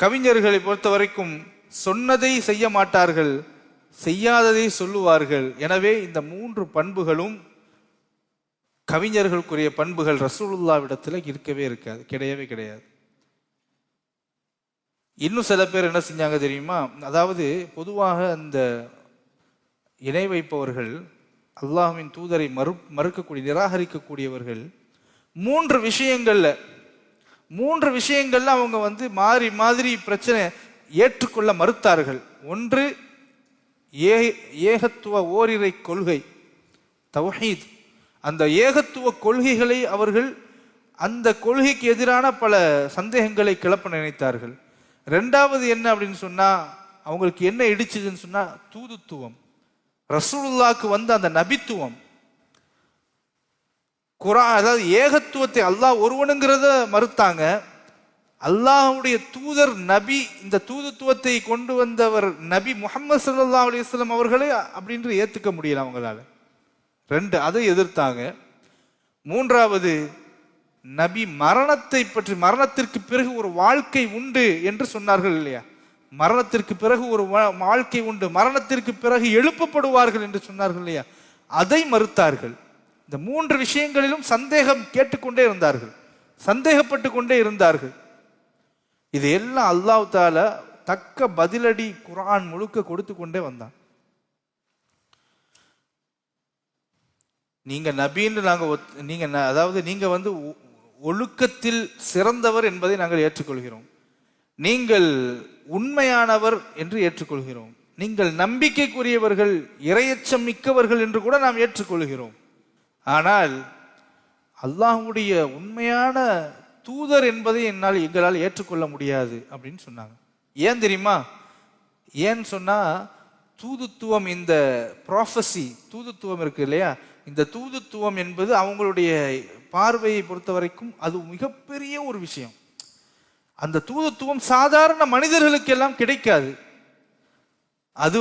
கவிஞர்களை பொறுத்த வரைக்கும் சொன்னதை செய்ய மாட்டார்கள், செய்யாததை சொல்லுவார்கள். எனவே இந்த 3 பண்புகளும் கவிஞர்களுக்குரிய பண்புகள் ரசூலுல்லாஹ்விடத்தில் இருக்கவே இருக்காது, கிடையவே கிடையாது. இன்னும் சில பேர் என்ன செஞ்சாங்க தெரியுமா? அதாவது பொதுவாக அந்த இணை வைப்பவர்கள், அல்லாஹ்வின் தூதரை மறுக்கக்கூடிய, நிராகரிக்கக்கூடியவர்கள் 3 விஷயங்கள்ல அவங்க மாறி மாதிரி பிரச்சனை ஏற்றுக்கொள்ள மறுத்தார்கள். 1, ஏகத்துவ ஓரிரை கொள்கை, தௌஹீத். அந்த ஏகத்துவ கொள்கைகளை அவர்கள் அந்த கொள்கைக்கு எதிரான பல சந்தேகங்களை கிளப்ப நினைத்தார்கள். 2வது என்ன அப்படின்னு சொன்னா, அவங்களுக்கு என்ன இடிச்சதுன்னு சொன்னா தூதுத்துவம், ரசூலுல்லாஹ்க்கு அந்த நபித்துவம், குர்ஆன். அதாவது ஏகத்துவத்தை, அல்லாஹ் ஒருவனுங்கிறத மறுத்தாங்க. அல்லாஹ்வுடைய தூதர் நபி, இந்த தூதுத்துவத்தை கொண்டு வந்தவர் நபி முஹம்மது ஸல்லல்லாஹு அலைஹி வஸல்லம் அவர்களே அப்படின்னு ஏத்துக்க முடியல அவங்களால. 2, அதை எதிர்த்தாங்க. 3வது, நபி மரணத்தை பற்றி, மரணத்திற்கு பிறகு ஒரு வாழ்க்கை உண்டு என்று சொன்னார்கள் இல்லையா? மரணத்திற்கு பிறகு ஒரு வாழ்க்கை உண்டு, மரணத்திற்கு பிறகு எழுப்பப்படுவார்கள் என்று சொன்னார்கள் இல்லையா? அதை மறுத்தார்கள். இந்த 3 விஷயங்களிலும் சந்தேகம் கேட்டுக்கொண்டே இருந்தார்கள், சந்தேகப்பட்டு கொண்டே இருந்தார்கள். இது எல்லாம் அல்லாஹ் தஆலா தக்க பதிலடி குர்ஆன் முழுக்க கொடுத்து கொண்டே வந்தான். நீங்க நபின்னு நீங்க அதாவது நீங்க ஒழுக்கத்தில் சிறந்தவர் என்பதை நாங்கள் ஏற்றுக்கொள்கிறோம். நீங்கள் உண்மையானவர் என்று ஏற்றுக்கொள்கிறோம். நீங்கள் நம்பிக்கைக்குரியவர்கள், இரையச்சம் மிக்கவர்கள் என்று கூட நாம் ஏற்றுக்கொள்கிறோம். ஆனால் அல்லாஹ்வுடைய உண்மையான தூதர் என்பதை எங்களால் ஏற்றுக்கொள்ள முடியாது அப்படின்னு சொன்னாங்க. ஏன் தெரியுமா? ஏன்னு சொன்னா, தூதுத்துவம், இந்த ப்ராஃபஸி தூதுத்துவம் இருக்கு இல்லையா, இந்த தூதுத்துவம் என்பது அவங்களுடைய பார்வையை பொறுத்த வரைக்கும் அது மிகப்பெரிய ஒரு விஷயம். அந்த தூதுத்துவம் சாதாரண மனிதர்களுக்கு எல்லாம் கிடைக்காது. அது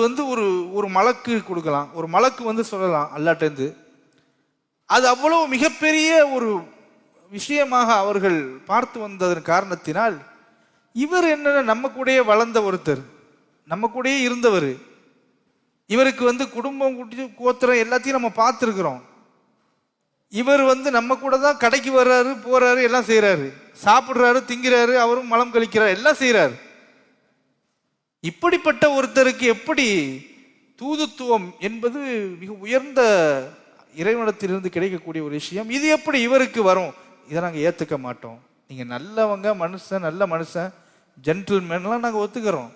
ஒரு மலக்கு கொடுக்கலாம், ஒரு மலக்கு சொல்லலாம் அல்லாட்டேந்து. அது அவ்வளவு மிகப்பெரிய ஒரு விஷயமாக அவர்கள் பார்த்து வந்ததன் காரணத்தினால், இவர் என்ன நம்ம கூடயே வளர்ந்த ஒருத்தர், நம்ம கூடயே இருந்தவர், இவருக்கு குடும்பம் கோத்திரம் எல்லாத்தையும் நம்ம பார்த்துருக்கிறோம். இவர் நம்ம கூட தான் கடைக்கு வர்றாரு, போறாரு, எல்லாம் செய்யறாரு, சாப்பிடுறாரு, திங்கிறாரு, அவரும் மலம் கழிக்கிறார், எல்லாம் செய்யறாரு. இப்படிப்பட்ட ஒருத்தருக்கு எப்படி தூதுத்துவம் என்பது மிக உயர்ந்த இறைவனத்திலிருந்து கிடைக்கக்கூடிய ஒரு விஷயம், இது எப்படி இவருக்கு வரும்? இதை நாங்கள் ஏத்துக்க மாட்டோம். நீங்க நல்லவங்க, மனுஷன், நல்ல மனுஷன், ஜென்டில்மேன்லாம் நாங்கள் ஒத்துக்கிறோம்.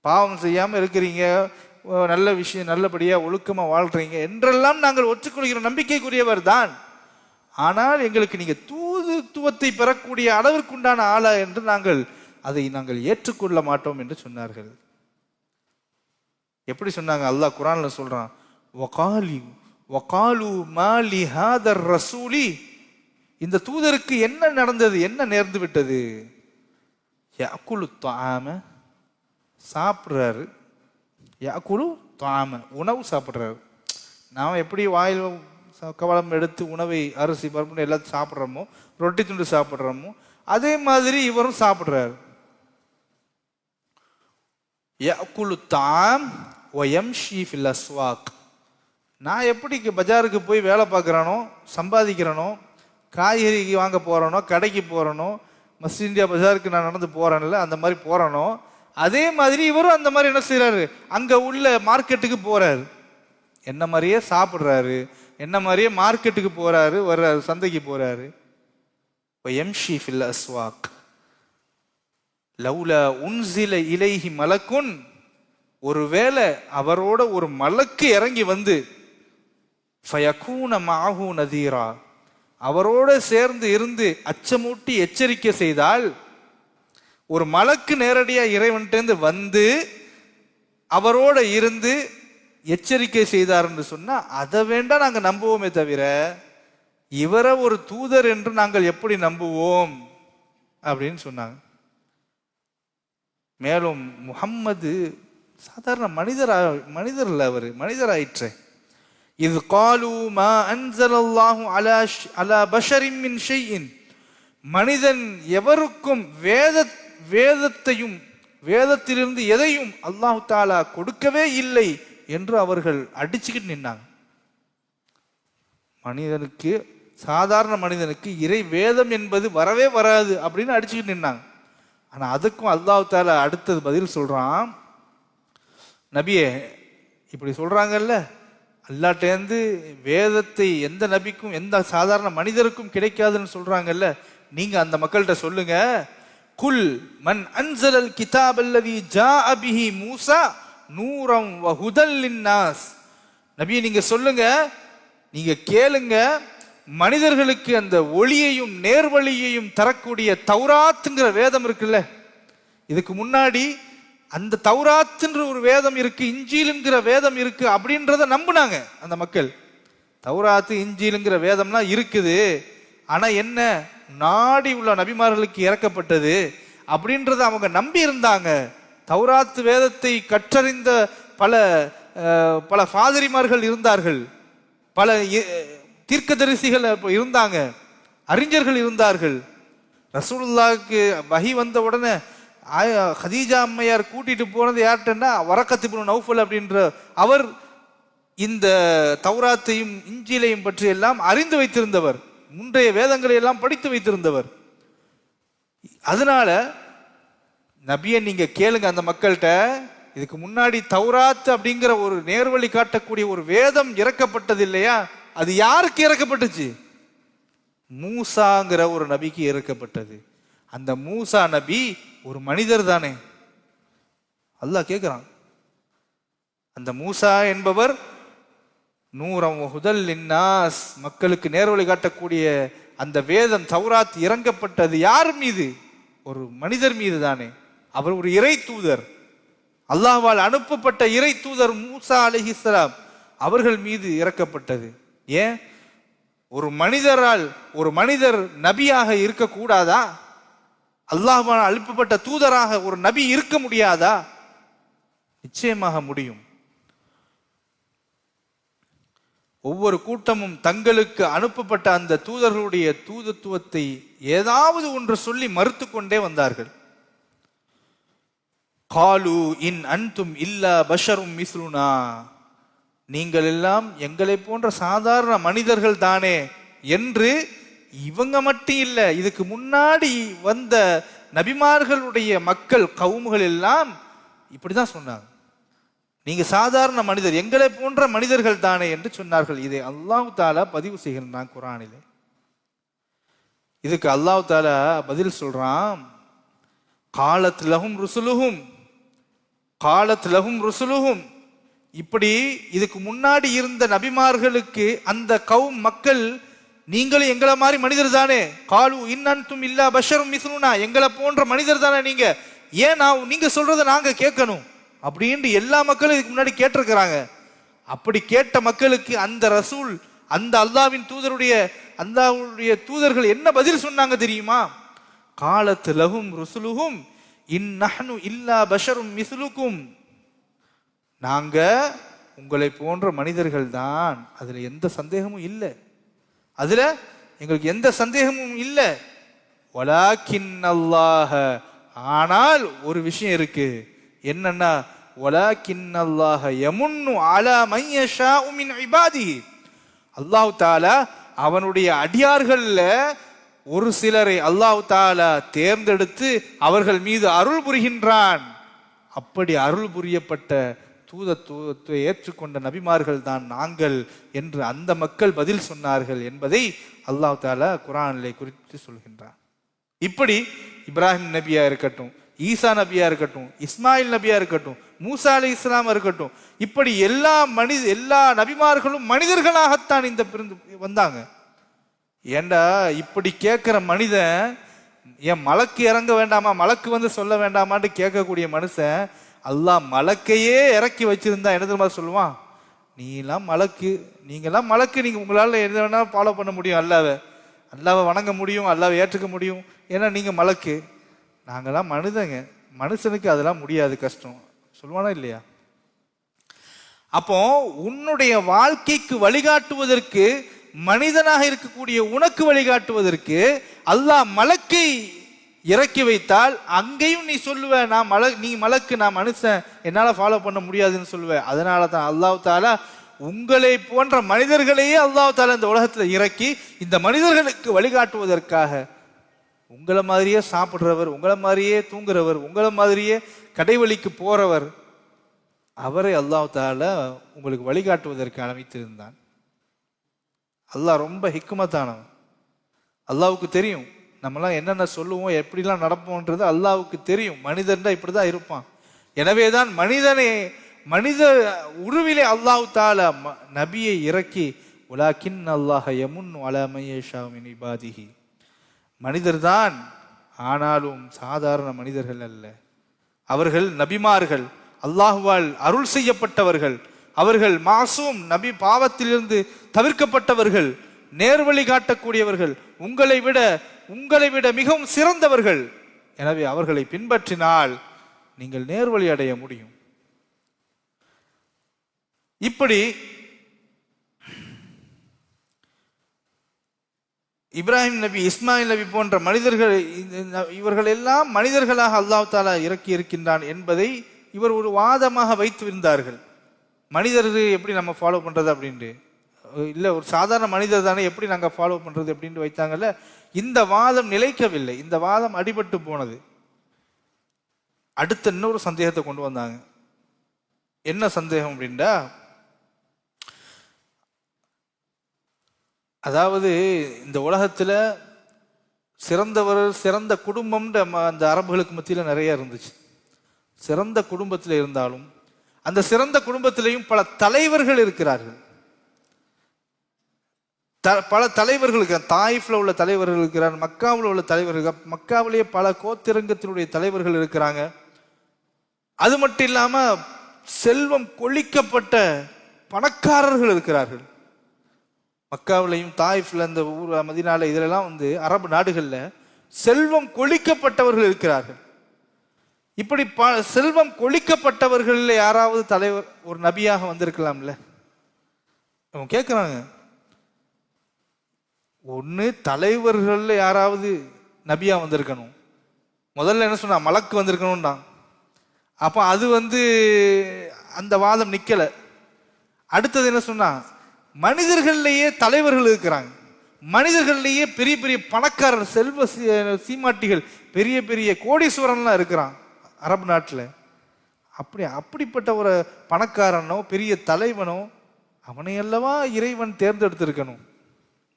பாவம் செய்யாம இருக்கிறீங்க, நல்ல விஷயம், நல்லபடியா ஒழுக்கமா வாழ்றீங்க என்றெல்லாம் நாங்கள் ஒற்றுக்கொள்கிறோம், நம்பிக்கைக்குரியவர் தான். ஆனால் எங்களுக்கு நீங்க தூதுத்துவத்தை பெறக்கூடிய அளவிற்குண்டான ஆளா என்று அதை நாங்கள் ஏற்றுக்கொள்ள மாட்டோம் என்று சொன்னார்கள். எப்படி சொன்னாங்க? அல்லாஹ் குர்ஆன்ல சொல்றான், வகாலு மாலி ஹாதர் ரசூலி, இந்த தூதருக்கு என்ன நடந்தது, என்ன நேர்ந்து விட்டது? யஅகுலு தஆம, சாப்பிடுறாரு, யஅகுலு தஆம, உணவு சாப்பிடுறாரு. நாம் எப்படி வாயில் கவலம் எடுத்து உணவை, அரிசி பருப்பு எல்லாத்தையும் சாப்பிட்றோமோ, ரொட்டி துண்டு சாப்பிட்றோமோ, அதே மாதிரி இவரும் சாப்பிடுறாரு. யஅகுலு தஆம் வ யம்ஷி ஃபில் அஸ்வாக், நான் எப்படி பஜாருக்கு போய் வேலை பார்க்குறானோ, சம்பாதிக்கிறனோ, காய்கறி வாங்க போகிறனோ, கடைக்கு போகிறனோ, மஸ்ட் இந்தியா பஜாருக்கு நான் நடந்து போகிறேன்ல, அந்த மாதிரி போகிறனோ, அதே மாதிரி இவரும் அந்த மாதிரி என்ன செய்கிறாரு, அங்கே உள்ள மார்க்கெட்டுக்கு போகிறாரு, என்ன மாதிரியே சாப்பிட்றாரு, என்ன மாதிரியே மார்க்கெட்டுக்கு போகிறாரு, வர்றாரு, சந்தைக்கு போகிறாரு. எம்ஷி ஃபில் அஸ்வாக் லவ்லா உன்சில இலைஹி மலக்குன், ஒருவேளை அவரோட ஒரு மலக்கு இறங்கி ஃபயகூன மஅஹு நதீரா, அவரோட சேர்ந்து இருந்து அச்சமூட்டி எச்சரிக்கை செய்தால், ஒரு மலக்கு நேரடியா இறைவன்ட்டு அவரோட இருந்து எச்சரிக்கை செய்தார் என்று சொன்னா, அதை வேண்டாம் நாங்க நம்புவோமே தவிர இவரை ஒரு தூதர் என்று நாங்கள் எப்படி நம்புவோம் அப்படின்னு சொன்னாங்க. மேலும் முஹம்மது சாதாரண மனிதர் இல்ல, அவர் மனிதராயிற்று. இது காலு மா அன்ஸலல்லாஹு அலா பஷரின் மின் ஷைஇன், மனிதன் எவருக்கும் வேதத்திலிருந்து எதையும் அல்லாஹு தஆலா கொடுக்கவே இல்லை என்று அவர்கள் அடிச்சுக்கிட்டு நின்னாங்க. மனிதனுக்கு, சாதாரண மனிதனுக்கு இறை வேதம் என்பது வரவே வராது அப்படின்னு அடிச்சுக்கிட்டு நின்னாங்க. ஆனா அதுக்கும் அல்லாஹு தஆலா அடுத்தது பதில் சொல்றான், நபியே இப்படி சொல்றாங்கல்ல, அல்லாஹ்ட்டேந்து வேதத்தை எந்த நபிக்கும் எந்த சாதாரண மனிதருக்கும் கிடைக்காதுன்னு சொல்றாங்கல்ல, நீங்க அந்த மக்கள்கிட்ட சொல்லுங்க, குல் மன் அன்ஸலல் கிதாபல்லதி ஜாஅ பிஹி மூஸா நூரம் வ ஹுதல் லின்னாஸ், நபியே நீங்க சொல்லுங்க, நீங்க கேளுங்க, மனிதர்களுக்கு அந்த ஒளியையும் நேர்வழியையும் தரக்கூடிய தௌராத்துங்கிற வேதம் இருக்குல்ல, இதுக்கு முன்னாடி அந்த தௌராத்துன்ற ஒரு வேதம் இருக்கு, இஞ்சிலுங்கிற வேதம் இருக்கு அப்படின்றத நம்பினாங்க அந்த மக்கள். தௌராத்து இஞ்சிலுங்கிற வேதம்லாம் இருக்குது, ஆனா என்ன, நாடி உள்ள நபிமார்களுக்கு இறக்கப்பட்டது அப்படின்றத அவங்க நம்பி இருந்தாங்க. தௌராத்து வேதத்தை கற்றறிந்த பல ஃபாதரிமார்கள் இருந்தார்கள், பல தீர்க்கதரிசிகள் இருந்தாங்க, அறிஞர்கள் இருந்தார்கள். ரசூலுல்லாஹ்க்கு வஹி வந்த உடனே ஹதீஜா அம்மையார் கூட்டிட்டு போனது யார்கிட்டன்னா வரக்கத் இப்னு நௌஃபல் அப்படின்ற அவர் இந்த தௌராத்தையும் இஞ்சிலையும் பற்றி எல்லாம் அறிந்து வைத்திருந்தவர், முந்தைய வேதங்களை எல்லாம் படித்து வைத்திருந்தவர். அதனால நபியை நீங்க கேளுங்க அந்த மக்கள்கிட்ட, இதுக்கு முன்னாடி தௌராத் அப்படிங்கிற ஒரு நேர்வழி காட்டக்கூடிய ஒரு வேதம் இறக்கப்பட்டது இல்லையா, அது யாருக்கு இறக்கப்பட்டுச்சு? மூசாங்கிற ஒரு நபிக்கு இறக்கப்பட்டது. அந்த மூசா நபி ஒரு மனிதர் தானே? அல்லாஹ் கேட்கிறான். அந்த மூசா என்பவர் நூரம் ஹுதல் லின்னாஸ், மக்களுக்கு நேர்வழி காட்டக்கூடிய அந்த வேதம் தௌராத் இறங்கப்பட்டது யார் மீது? ஒரு மனிதர் மீது தானே. அவர் ஒரு இறை தூதர், அல்லாஹ்வால் அனுப்பப்பட்ட இறை தூதர் மூசா அலைஹிஸ்ஸலாம் அவர்கள் மீது இறக்கப்பட்டது. ஏன் ஒரு மனிதரால் ஒரு மனிதர் நபியாக இருக்கக்கூடாதா? அல்லாஹ்வால் அனுப்பப்பட்ட தூதராக ஒரு நபி இருக்க முடியாதா? நிச்சயமாக முடியும். ஒவ்வொரு கூட்டமும் தங்களுக்கு அனுப்பப்பட்ட அந்த தூதர்களுடைய தூதத்துவத்தை ஏதாவது ஒன்று சொல்லி மறுத்து கொண்டே வந்தார்கள். காலு இன் அன்தும் இல்லா பஷரும் மிஸ்லுனா, நீங்கள் எல்லாம் எங்களை போன்ற சாதாரண மனிதர்கள் தானே என்று இவங்க மட்டும் இல்ல, இதுக்கு முன்னாடி வந்த நபிமார்களுடைய மக்கள் கவுமுகள் எல்லாம் இப்படிதான் சொன்னாங்க. நீங்க சாதாரண மனிதர், எங்களை போன்ற மனிதர்கள் தானே என்று சொன்னார்கள். இதை அல்லாஹ் தாலா பதிவு செய்கின்றான் குர்ஆனிலே. இதுக்கு அல்லாஹ் தாலா பதில் சொல்றான். காலத் லஹும் ருசுலுஹும், காலத் லஹும் ருசுலுஹும், இப்படி இதுக்கு முன்னாடி இருந்த நபிமார்களுக்கு அந்த கௌம் மக்கள் நீங்களும் எங்களை மாதிரி மனிதர் தானே, காலு இன்னன்தும் இல்லா பஷரும் மிஸ்லுனா, எங்களை போன்ற மனிதர் தானே நீங்க, ஏன் நீங்க சொல்றதை நாங்க கேட்கணும் அப்படின்னு எல்லா மக்களும் இதுக்கு முன்னாடி கேட்டிருக்கிறாங்க. அப்படி கேட்ட மக்களுக்கு அந்த ரசூல், அந்த அல்லாஹ்வின் தூதர்கள் என்ன பதில் சொன்னாங்க தெரியுமா? காலத் லஹும் ருசுலுஹும் இன் நஹ்னு இல்லா பஷரும் மிஸ்லுக்கும், நாங்க உங்களை போன்ற மனிதர்கள் தான், அதுல எந்த சந்தேகமும் இல்லை, அதுல எங்களுக்கு எந்த சந்தேகமும் இல்லை. வலாக்கின் அல்லாஹ, ஆனால் ஒரு விஷயம் இருக்கு, என்னன்னா வலாக்கின் அல்லாஹ யமுன்னு அலா மன் யஷாஉ மின் இபாதிஹி, அல்லாஹ் தஆலா அவனுடைய அடியார்கள்ல ஒரு சிலரை அல்லாஹ் தஆலா தேர்ந்தெடுத்து அவர்கள் மீது அருள் புரிகின்றான். அப்படி அருள் புரியப்பட்ட தூதத்துவத்தை ஏற்றுக்கொண்ட நபிமார்கள் தான் நாங்கள் என்று அந்த மக்கள் பதில் சொன்னார்கள் என்பதை அல்லாஹ் தஆலா குர்ஆனிலே குறித்து சொல்கின்றான். இப்படி இப்ராஹிம் நபியா இருக்கட்டும், ஈசா நபியா இருக்கட்டும், இஸ்மாயில் நபியா இருக்கட்டும், மூசா அலைஹிஸ்ஸலாம் இருக்கட்டும், இப்படி எல்லா நபிமார்களும் மனிதர்களாகத்தான் இந்த பிறந்து வந்தாங்க. ஏண்டா இப்படி கேட்கிற மனிதன், ஏன் மலக்கு இறங்க வேண்டாமா, மலக்கு வந்து சொல்ல வேண்டாமான்னு கேட்கக்கூடிய மனுஷன், அல்லாஹ் மலக்கையே இறக்கி வச்சிருந்தா என்ன தெரியுமா சொல்லுவான்? நீங்களாம் மலக்கு, நீங்க உங்களால எது வேணா ஃபாலோ பண்ண முடியும், அல்லாவை வணங்க முடியும், அல்லாவை ஏற்றுக்க முடியும், ஏன்னா நீங்க மலக்கு, நாங்களாம் மனிதங்க, மனுஷனுக்கு அதெல்லாம் முடியாது, கஷ்டம் சொல்லுவானா இல்லையா? அப்போ உன்னுடைய வாழ்க்கைக்கு வழிகாட்டுவதற்கு, மனிதனாக இருக்கக்கூடிய உனக்கு வழிகாட்டுவதற்கு அல்லாஹ் மலக்கை இறக்கி வைத்தால் அங்கேயும் நீ சொல்லுவ, நீ மலக்கு, நான் மனுஷன், என்னால ஃபாலோ பண்ண முடியாதுன்னு சொல்லுவ. அதனால தான் அல்லாஹ் தஆலா உங்களை போன்ற மனிதர்களையே அல்லாஹ் தஆலா இந்த உலகத்துல இறக்கி இந்த மனிதர்களுக்கு வழிகாட்டுவதற்காக, உங்களை மாதிரியே சாப்பிடுறவர், உங்களை மாதிரியே தூங்குறவர், உங்களை மாதிரியே கடைவழிக்கு போறவர், அவரை அல்லாஹ் தஆலா உங்களுக்கு வழிகாட்டுவதற்கு அமைத்திருந்தான். அல்லாஹ் ரொம்ப ஹிக்மத்தானவன். அல்லாஹ்வுக்கு தெரியும் நம்மளாம் என்னென்ன சொல்லுவோம், எப்படிலாம் நடப்போம்ன்றது அல்லாஹ்வுக்கு தெரியும். மனிதன் தான் இப்படிதான் இருப்பான். எனவேதான் மனித உருவிலே அல்லாஹ் தஆலா நபியை இறக்கி, வலாக்கின் அல்லாஹ யமுன்னு அலா மன் யஷாஉ மின் இபாதிஹி, மனிதர் தான், ஆனாலும் சாதாரண மனிதர்கள் அல்ல, அவர்கள் நபிமார்கள், அல்லாஹ்வால் அருள் செய்யப்பட்டவர்கள், அவர்கள் மாசூம் நபி, பாவத்திலிருந்து தவிர்க்கப்பட்டவர்கள், நேர்வழி காட்டக்கூடியவர்கள், உங்களை விட மிகவும் சிறந்தவர்கள். எனவே அவர்களை பின்பற்றினால் நீங்கள் நேர்வழி அடைய முடியும். இப்படி இப்ராஹிம் நபி, இஸ்மாயில் நபி போன்ற மனிதர்கள், இவர்கள் எல்லாம் மனிதர்களாக அல்லாஹ் தஆலா இறக்கி இருக்கின்றான் என்பதை இவர் ஒரு வாதமாக வைத்திருந்தார்கள். மனிதர்கள் எப்படி நம்ம ஃபாலோ பண்றது அப்படின்ட்டு இல்லை, ஒரு சாதாரண மனிதர் தானே எப்படி நாங்கள் ஃபாலோ பண்றது அப்படின்ட்டு வைத்தாங்கல்ல. இந்த வாதம் நிலைக்கவில்லை, இந்த வாதம் அடிபட்டு போனது. அடுத்த இன்னொரு சந்தேகத்தை கொண்டு வந்தாங்க. என்ன சந்தேகம் அப்படின்டா, அதாவது இந்த உலகத்துல சிறந்த குடும்பம் அந்த அரபுகளுக்கு மத்தியில் நிறைய இருந்துச்சு. சிறந்த குடும்பத்தில் இருந்தாலும் அந்த சிறந்த குடும்பத்திலையும் பல தலைவர்கள் இருக்கிறார்கள். பல தலைவர்களுக்கு தாயிஃப்ல உள்ள தலைவர்கள் இருக்கிறார், மக்காவில் உள்ள தலைவர்கள், மக்காவிலேயே பல கோத்திரங்கத்தினுடைய தலைவர்கள் இருக்கிறாங்க. அது மட்டும் இல்லாம செல்வம் கொழிக்கப்பட்ட பணக்காரர்கள் இருக்கிறார்கள். மக்காவிலையும் தாயிஃப்ல இந்த ஊர் மதீனால இதெல்லாம் அரபு நாடுகள்ல செல்வம் கொழிக்கப்பட்டவர்கள் இருக்கிறார்கள். இப்படி செல்வம் கொழிக்கப்பட்டவர்கள் யாராவது தலைவர் ஒரு நபியாக வந்திருக்கலாம்ல? அவங்க கேட்கிறாங்க, ஒண்ணு தலைவர்கள் யாராவது நபியா வந்திருக்கணும். முதல்ல என்ன சொன்னா, மலக்கு வந்திருக்கணும் தான். அப்ப அது அந்த வாதம் நிக்கல. அடுத்தது என்ன சொன்னா, மனிதர்கள்லயே தலைவர்கள் இருக்கிறாங்க, மனிதர்கள்லயே பெரிய பெரிய பணக்காரர் செல்வ சீமாட்டிகள் பெரிய பெரிய கோடீஸ்வரன்லாம் இருக்கிறான் அரபு நாட்டில். அப்படிப்பட்ட ஒரு பணக்காரனோ பெரிய தலைவனோ அவனை அல்லவா இறைவன் தேர்ந்தெடுத்திருக்கணும்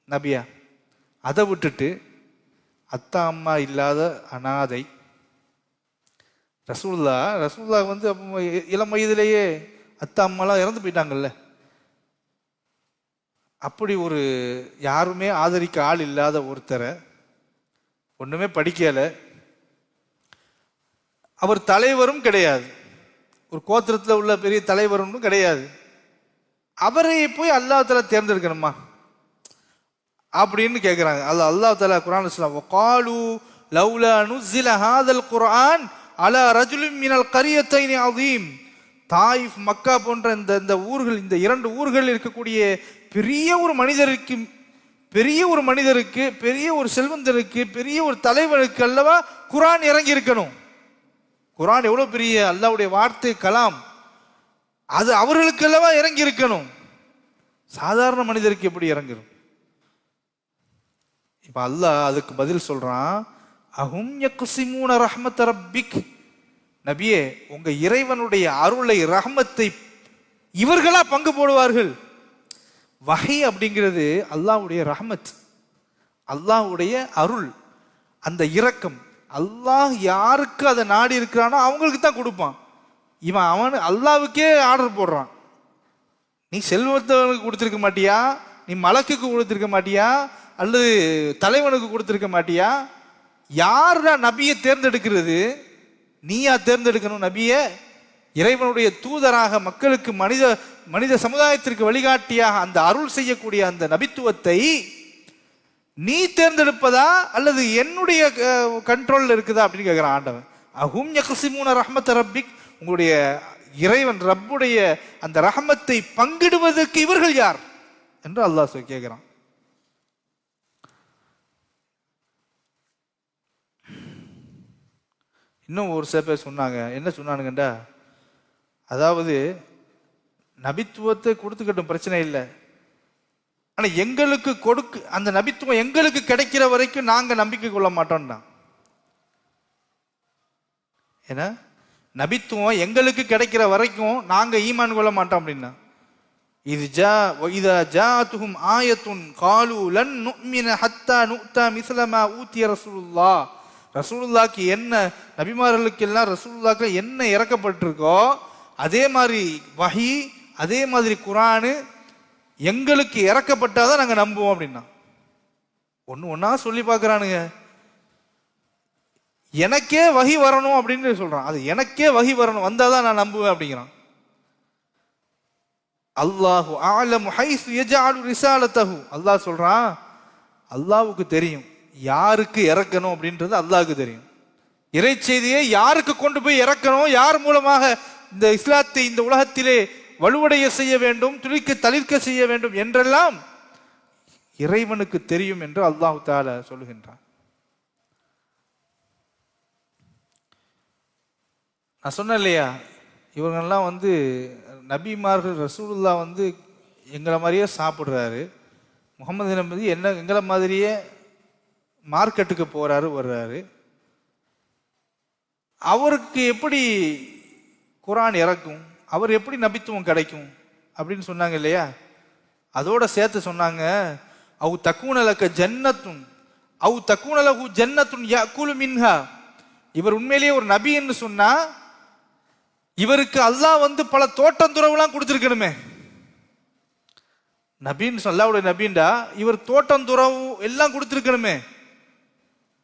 நபியா. அதை விட்டுட்டு அத்தா அம்மா இல்லாத அனாதை ரசூலுல்லா இளம் வயதிலேயே அத்தா அம்மாலாம் இறந்து போயிட்டாங்கல்ல. அப்படி ஒரு யாருமே ஆதரிக்க ஆள் இல்லாத ஒருத்தரை, ஒண்ணுமே படிக்கல, அவர் தலைவரும் கிடையாது, ஒரு கோத்திரத்தில் உள்ள பெரிய தலைவரும் கிடையாது, அவரை போய் அல்லாஹ் தஆலா தேர்ந்தெடுக்கணுமா அப்படின்னு கேட்கிறாங்க. அல்லாஹ் தஆலா குர்ஆன்ல சொல்றான், வகாலு லௌலா நுஸில ஹாதல் குர்ஆன் அலா ரஜுலின் மினல் கரியத்தைனி அதீம். தாயிஃப் மக்கா போன்ற இந்த ஊர்கள், இந்த இரண்டு ஊர்கள் இருக்கக்கூடிய பெரிய ஒரு மனிதருக்கு, பெரிய ஒரு செல்வந்தருக்கு, பெரிய ஒரு தலைவனுக்கு அல்லவா குர்ஆன் இறங்கி இருக்கணும். குர்ஆன் எவ்வளவு பெரிய அல்லாஹ்வுடைய வார்த்தை, கலாம், அது அவர்களுக்கு அல்லவா இறங்கி இருக்கணும். சாதாரண மனிதருக்கு எப்படி இறங்கிடும்? இப்ப அல்லாஹ் அதுக்கு பதில் சொல்றான், அஹும் யக்ஸிமூன ரஹ்மத் ரப்பிக். நபியே, உங்க இறைவனுடைய அருளை, ரஹ்மத்தை இவர்களா பங்கு போடுவார்கள். வஹி அப்படிங்கிறது அல்லாஹ்வுடைய ரஹ்மத், அல்லாஹ்வுடைய அருள், அந்த இரக்கம். அல்லாஹ் யாருக்கு அதை நாடி இருக்கிறானோ அவங்களுக்கு தான் கொடுப்பான். அவன் அல்லாஹ்வுக்கே ஆர்டர் போடுறான். நீ செல்வத்தவனுக்கு கொடுத்திருக்க மாட்டியா, நீ மலக்குக்கு கொடுத்திருக்க மாட்டியா, அல்லது தலைவனுக்கு கொடுத்திருக்க மாட்டியா? யாரா நபியை தேர்ந்தெடுக்கிறது? நீயா தேர்ந்தெடுக்கணும் நபியை? இறைவனுடைய தூதராக மக்களுக்கு, மனித சமுதாயத்திற்கு வழிகாட்டியாக அந்த அருள் செய்யக்கூடிய அந்த நபித்துவத்தை நீ தேர்ந்தெடுப்பதா அல்லது என்னுடைய கண்ட்ரோல்ல இருக்குதா அப்படின்னு கேட்கிறான் ஆண்டவன். அஹும் யக்ஸிமூன ரஹ்மத் ரப்பிக், உங்களுடைய இறைவன் ரப்புடைய அந்த ரஹமத்தை பங்கிடுவதற்கு இவர்கள் யார் என்று அல்லாஹ் கேட்கிறான். இன்னும் ஒரு சில பேர் சொன்னாங்க, என்ன சொன்னானுங்கண்டா, அதாவது நபித்துவத்தை கொடுத்துக்கட்டும், பிரச்சனை இல்லை, ஆனா எங்களுக்கு அந்த நபித்துவம் எங்களுக்கு கிடைக்கிற வரைக்கும் நாங்க நம்பிக்கை கொள்ள மாட்டோம்னா. ஏன்னா நபித்துவம் எங்களுக்கு கிடைக்கிற வரைக்கும் நாங்க ஈமான் கொள்ள மாட்டோம் அப்படின்னா. இதா ஜாஅத்துஹும் ஆயத்துன் காலு லன் நுமின ஹத்தா நுக்தா மிஸ்ல மா ஊதிய ரசூலுல்லாஹ். ரசூலுல்லாஹ்க்கு என்ன, நபிமார்களுக்கு எல்லாம் ரசூலுல்லாஹ்க்கு என்ன இறக்கப்பட்டிருக்கோ அதே மாதிரி வஹி, அதே மாதிரி குர்ஆன் எங்களுக்கு இறக்கப்பட்டாதான் நாங்க நம்புவோம் அப்படின்னா. ஒன்னா சொல்லி பார்க்கறானுங்க. எனக்கே வஹி வரணும் அப்படின்னு சொல்றான். அது எனக்கே வஹி வரணும், வந்தாதான் நான் நம்புவேன் அப்படிங்கிறான். அல்லாஹு அஅலமு ஹைஸு யஜஅலு ரிசாலத்தஹு. அல்லாஹ் சொல்றான், அல்லாஹ்வுக்கு தெரியும் யாருக்கு இறக்கணும் அப்படின்றது அல்லாஹ்வுக்கு தெரியும். இறை செய்தியை யாருக்கு கொண்டு போய் இறக்கணும், யார் மூலமாக இந்த இஸ்லாத்தை இந்த உலகத்திலே வலுவடைய செய்ய வேண்டும், தளிர்க்க செய்ய வேண்டும் என்றெல்லாம் இறைவனுக்கு தெரியும் என்று அல்லாஹ் தஆலா சொல்லுகின்றான். நான் சொன்னேன் இல்லையா, இவங்கெல்லாம் நபிமார்கள், ரசூலுல்லாஹ் எங்களை மாதிரியே சாப்பிட்றாரு, முகமது நபி எங்களை மாதிரியே மார்க்கெட்டுக்கு போறாரு வர்றாரு, அவருக்கு எப்படி குர்ஆன் இறக்கும், அவர் எப்படி நபித்துவம் கிடைக்கும் அப்படின்னு சொன்னாங்க இல்லையா. அதோட சேர்த்து சொன்னாங்க, அவு தக்கூனலக்க ஜன்னத்துன் அவு தக்கூனலகு ஜன்னத்துன் யஅகுலு மின்ஹா. இவர் உண்மையிலேயே ஒரு நபி என்று சொன்னா இவருக்கு அல்லாஹ் பல தோட்டந்துறவுலாம் கொடுத்திருக்கணுமே. நபின்னு சொல்லாவுடைய நபின்டா இவர் தோட்டந்துறவு எல்லாம் கொடுத்திருக்கணுமே.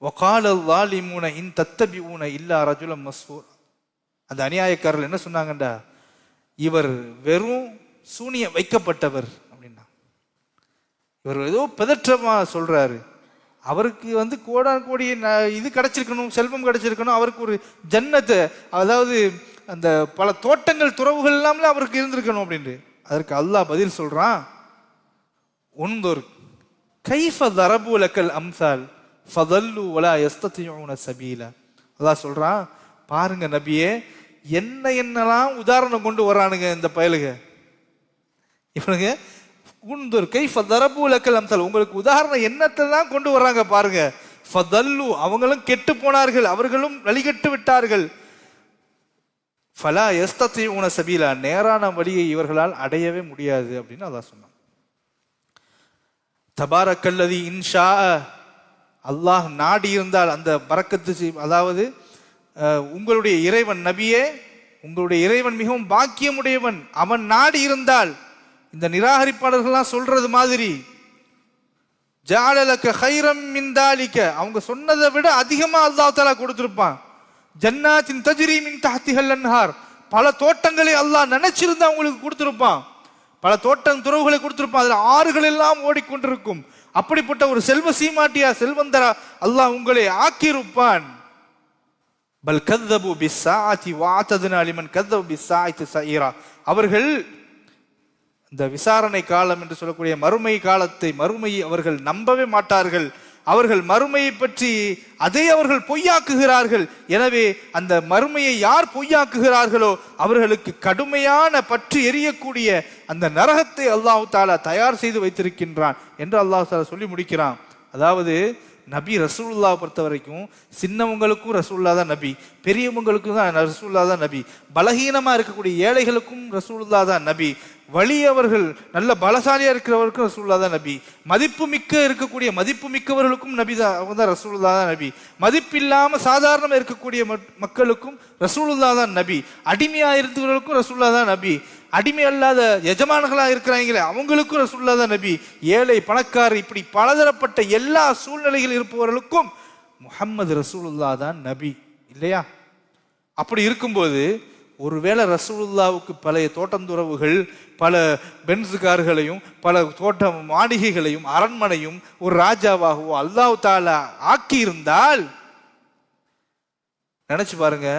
வகால ஸாலிமூன இன் தத்தபிஊன இல்லா ரஜுலம் மஸ்ஃபூர். அந்த அநியாயக்காரர்கள் என்ன சொன்னாங்கண்டா, இவர் வெறும் சூனிய வைக்கப்பட்டவர் அப்படின்னா. இவர் ஏதோ பதற்றமா சொல்றாரு. அவருக்கு கோடான் கோடி இது கிடைச்சிருக்கணும், செல்வம் கிடைச்சிருக்கணும், அவருக்கு ஒரு ஜன்னத்தை, அதாவது அந்த பல தோட்டங்கள் துறவுகள் எல்லாமே அவருக்கு இருந்திருக்கணும் அப்படின்ட்டு. அதற்கு அல்லாஹ் பதில் சொல்றான், உன்துர் கைஃப தரபு லக்கல் அம்சால் ஃபதல்லு வலா யஸ்ததியூன சபீலா. அல்லாஹ் சொல்றான், பாருங்க நபியே, என்னெல்லாம் உதாரணம் கொண்டு வரானுங்க இந்த பயலுக. இவனுங்க உன்துர் கைஃப தரபு லக்கல் அம்சால், உங்களுக்கு உதாரணம் என்னத்தெல்லாம் கொண்டு வர்றாங்க பாருங்க. ஃபதல்லு, அவங்களும் கெட்டு போனார்கள், அவர்களும் வழிகட்டு விட்டார்கள். ஃபலா யஸ்ததியூன சபீலா, நேரான வழியை இவர்களால் அடையவே முடியாது அப்படின்னு அல்லாஹ் சொன்னான். தபாரக்கல்லதி இன்ஷா, அல்லாஹ் நாடி இருந்தால் அந்த பரக்கத்து, அதாவது உங்களுடைய இறைவன் நபியே, உங்களுடைய இறைவன் மிகவும் பாக்கியமுடையவன். அவன் நாடி இருந்தால் இந்த நிராகரிப்பாளர்கள்லாம் சொல்றது மாதிரி ஜஅலலக கைரம் மின் தாலிக, அவங்க சொன்னதை விட அதிகமா அல்லாஹ் தஆலா கொடுத்திருப்பான். ஜன்னாத்தின் தஜ்ரி மின் தஹ்திஹல் அன்ஹார், பல தோட்டங்களை அல்லாஹ் நினைச்சிருந்தா உங்களுக்கு கொடுத்திருப்பான். பல தோட்டம் துறவுகளை கொடுத்திருப்பான், அதுல ஆறுகள் எல்லாம் ஓடிக்கொண்டிருக்கும். அப்படிப்பட்ட ஒரு செல்வ சீமாட்டியா, செல்வந்தரா அல்லாஹ் உங்களை ஆக்கியிருப்பான். பல் கذبு பிஸ்ஸாஅத்தி வஅததுனா லிமன் கذب பிஸ்ஸாஅத்தி ஸஈரா. அவர்கள் இந்த விசாரணை காலம் என்று சொல்லக்கூடிய மறுமை காலத்தை, மறுமையை அவர்கள் நம்பவே மாட்டார்கள். அவர்கள் மறுமையை பற்றி அதை அவர்கள் பொய்யாக்குகிறார்கள். எனவே அந்த மறுமையை யார் பொய்யாக்குகிறார்களோ அவர்களுக்கு கடுமையான பற்றி எரியக்கூடிய அந்த நரகத்தை அல்லாஹ் தஆலா தயார் செய்து வைத்திருக்கின்றான் என்று அல்லாஹ் தஆலா சொல்லி முடிக்கிறான். அதாவது நபி ரசூலுல்லாஹ் பொறுத்த வரைக்கும் சின்னவங்களுக்கும் ரசூலுல்லாஹ் தான் நபி, பெரியவங்களுக்கும் தான் ரசூலுல்லாஹ் தான் நபி, பலகீனமா இருக்கக்கூடிய ஏழைகளுக்கும் ரசூலுல்லாஹ் தான் நபி, வலியவர்கள் நல்ல பலசாலியா இருக்கிறவருக்கும் ரசூலுல்லாஹ் தான் நபி, மதிப்பு மிக்க இருக்கக்கூடிய மதிப்பு மிக்கவர்களுக்கும் நபி தான், அவங்க தான் ரசூலுல்லாஹ் தான் நபி, மதிப்பில்லாம சாதாரணமா இருக்கக்கூடிய மக்களுக்கும் ரசூலுல்லாஹ் தான் நபி, அடிமையா இருந்தவர்களுக்கும் ரசூலுல்லாஹ் தான் நபி, அடிமை அல்லாத எஜமான்களா இருக்கிறாங்களே அவங்களுக்கும் ரசூலுல்லாஹ் தான் நபி, ஏழை பணக்காரர் இப்படி பலதரப்பட்ட எல்லா சூழ்நிலைகள் இருப்பவர்களுக்கும் முஹம்மது ரசூலுல்லாஹ் தான் நபி இல்லையா? அப்படி இருக்கும்போது ஒருவேளை ரசூலுல்லாவுக்கு பழைய தோட்டந்துறவுகள், பல பென்ஸ் கார்களையும், பல தோட்ட மாளிகைகளையும், அரண்மனையும் ஒரு ராஜாவாகவோ அல்லாஹ் தஆலா ஆக்கி இருந்தால், நினைச்சு பாருங்க,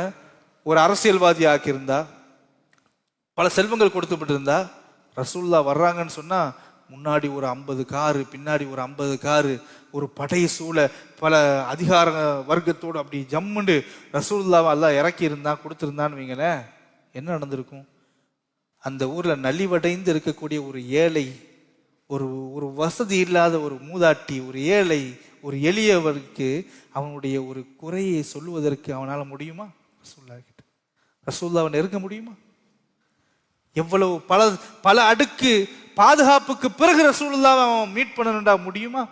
ஒரு அரசியல்வாதி ஆக்கியிருந்தா, பல செல்வங்கள் கொடுத்துப்பட்டிருந்தா, ரசூலுல்லாஹ் வர்றாங்கன்னு சொன்னா முன்னாடி ஒரு 50 காரு, பின்னாடி ஒரு 50 காரு, ஒரு படை சூழ பல அதிகார வர்க்கத்தோடு அப்படி ஜம்முண்டு ரசூலுல்லாஹ் அல்லாஹ் இறக்கி இருந்தா, கொடுத்திருந்தான்னு வைங்களேன், என்ன நடந்திருக்கும்? அந்த ஊர்ல நலிவடைந்து இருக்கக்கூடிய ஒரு ஏழை, ஒரு வசதி இல்லாத ஒரு மூதாட்டி, ஒரு ஏழை, ஒரு எளியவருக்கு அவனுடைய ஒரு குறையை சொல்லுவதற்கு அவனால் முடியுமா? ரசூலுல்லாஹ் நெருங்க முடியுமா? எவ்வளவு பல அடுக்கு பாதுகாப்புக்கு பிறகு ரசூலுல்லாஹ் அவன் மீட் பண்ணணும்டா முடியுமா?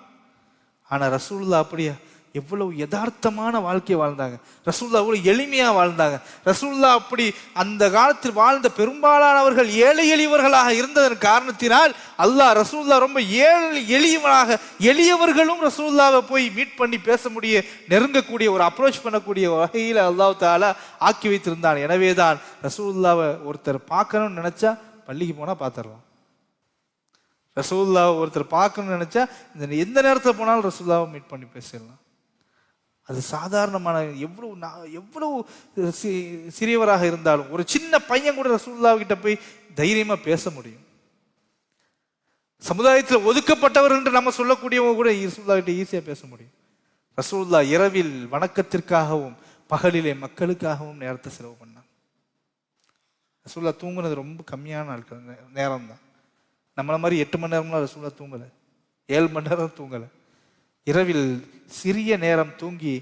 ஆனா ரசூலுல்லாஹ் அப்படியா எவ்வளவு யதார்த்தமான வாழ்க்கையை வாழ்ந்தாங்க. ரசூலுல்லாஹ் எவ்வளவு எளிமையா வாழ்ந்தாங்க. ரசூலுல்லாஹ் அப்படி அந்த காலத்தில் வாழ்ந்த பெரும்பாலானவர்கள் ஏழை எளியவர்களாக இருந்ததன் காரணத்தினால் அல்லாஹ் ரசூலுல்லாஹ் ரொம்ப எளியவனாக, எளியவர்களும் ரசூலுல்லாஹ்வை போய் மீட் பண்ணி பேச முடிய, நெருங்கக்கூடிய ஒரு அப்ரோச் பண்ணக்கூடிய வகையில் அல்லாஹ் தஆலா ஆக்கி வைத்திருந்தான். எனவேதான் ரசூலுல்லாஹ்வை ஒருத்தர் பார்க்கணும்னு நினைச்சா பள்ளிக்கு போனா பார்த்துடலாம். ரசூலுல்லாஹ் ஒருத்தர் பார்க்கணும்னு நினைச்சா எந்த நேரத்தில் போனாலும் ரசூலுல்லாஹ்வை மீட் பண்ணி பேசிடலாம். அது சாதாரணமான, எவ்வளவு சிறியவராக இருந்தாலும் ஒரு சின்ன பையன் கூட ரசூலுல்லாஹ் கிட்ட போய் தைரியமா பேச முடியும். சமுதாயத்தில் ஒதுக்கப்பட்டவர் என்று நம்ம சொல்லக்கூடியவங்க கூட ரசூலுல்லாஹ் கிட்ட ஈஸியா பேச முடியும். ரசூலுல்லாஹ் இரவில் வணக்கத்திற்காகவும் பகலிலே மக்களுக்காகவும் நேரத்தை செலவு பண்ணாங்க. ரசூலுல்லாஹ் தூங்குனது ரொம்ப கம்மியான நாட்கள் நேரம் தான். நம்மள மாதிரி 8 மணி நேரம்லாம் ரசூலுல்லாஹ் தூங்கலை, 7 மணி நேரம் தூங்கலை. இரவில் சிறிய நேரம் தூங்கி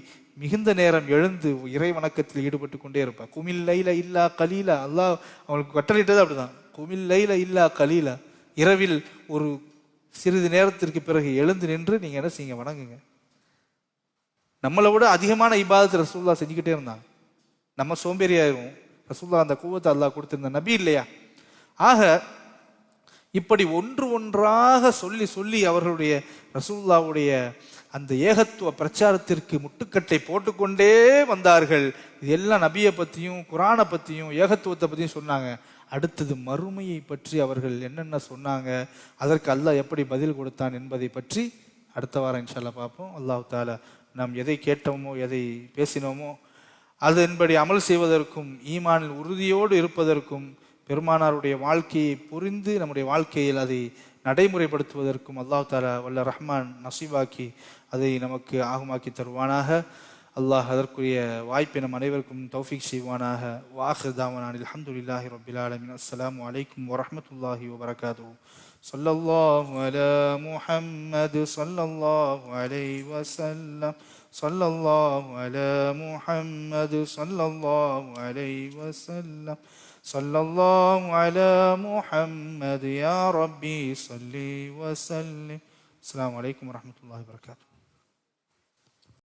மிகுந்த நேரம் எழுந்து இறை வணக்கத்தில் ஈடுபட்டு கொண்டே இருப்பார். குமில் லைல இல்லா கலீலா, அல்லாஹ் அவங்களுக்கு கட்டளையிட்டது அப்படிதான். குமில் லைல இல்லா கலீலா, இரவில் ஒரு சிறிது நேரத்திற்கு பிறகு எழுந்து நின்று நீங்க என்ன செய்யுங்க, வணங்குங்க. நம்மளை விட அதிகமான இபாதத்தை ரசூலுல்லாஹ் செஞ்சுக்கிட்டே இருந்தாங்க. நம்ம சோம்பேறி ஆயிரும். ரசூலுல்லாஹ் அந்த குவத்தை அல்லாஹ் கொடுத்திருந்த நபி இல்லையா? ஆக இப்படி ஒன்று ஒன்றாக சொல்லி சொல்லி அவர்களுடைய ரசூலுல்லாஹ்வுடைய அந்த ஏகத்துவ பிரச்சாரத்திற்கு முட்டுக்கட்டை போட்டுக்கொண்டே வந்தார்கள். இது எல்லாம் நபியை பற்றியும் குரானை பற்றியும் ஏகத்துவத்தை பற்றியும் சொன்னாங்க. அடுத்தது மறுமையை பற்றி அவர்கள் என்னென்ன சொன்னாங்க, அதற்கு அல்லாஹ் எப்படி பதில் கொடுத்தான் என்பதை பற்றி அடுத்த வாரம் இன்ஷா அல்லாஹ் பார்ப்போம். அல்லாஹ் தாலா நாம் எதை கேட்டோமோ எதை பேசினோமோ அதன்படி அமல் செய்வதற்கும் ஈமானில் உறுதியோடு இருப்பதற்கும் பெருமானாருடைய வாழ்க்கையை புரிந்து நம்முடைய வாழ்க்கையில் அதை நடைமுறைப்படுத்துவதற்கும் அல்லாஹ் தாலா வல்ல ரஹ்மான் நசீபாக்கி அதை நமக்கு ஆகுமாக்கி தருவானாக. அல்லாஹ் அதற்குரிய வாய்ப்பை நம் அனைவருக்கும் தௌஃபீக் செய்வானாக. வாஹிர் தாவானா அல்ஹம்துலில்லாஹி ரப்பில் ஆலமீன். அஸ்ஸலாமு அலைக்கும் வரஹ்மத்துல்லாஹி வபரகாத்துஹு. ஸல்லல்லாஹு அலா முஹம்மது ஸல்லல்லாஹு அலைஹி வஸல்லம். ஸல்லல்லாஹு அலா முஹம்மது ஸல்லல்லாஹு அலைஹி வஸல்லம். ஸல்லல்லாஹு அலா முஹம்மது யா ரப்பி ஸல்லி வஸல்லிம். அஸ்ஸலாமு அலைக்கும் வரஹ்மத்துல்லாஹி வபரகாத்துஹு.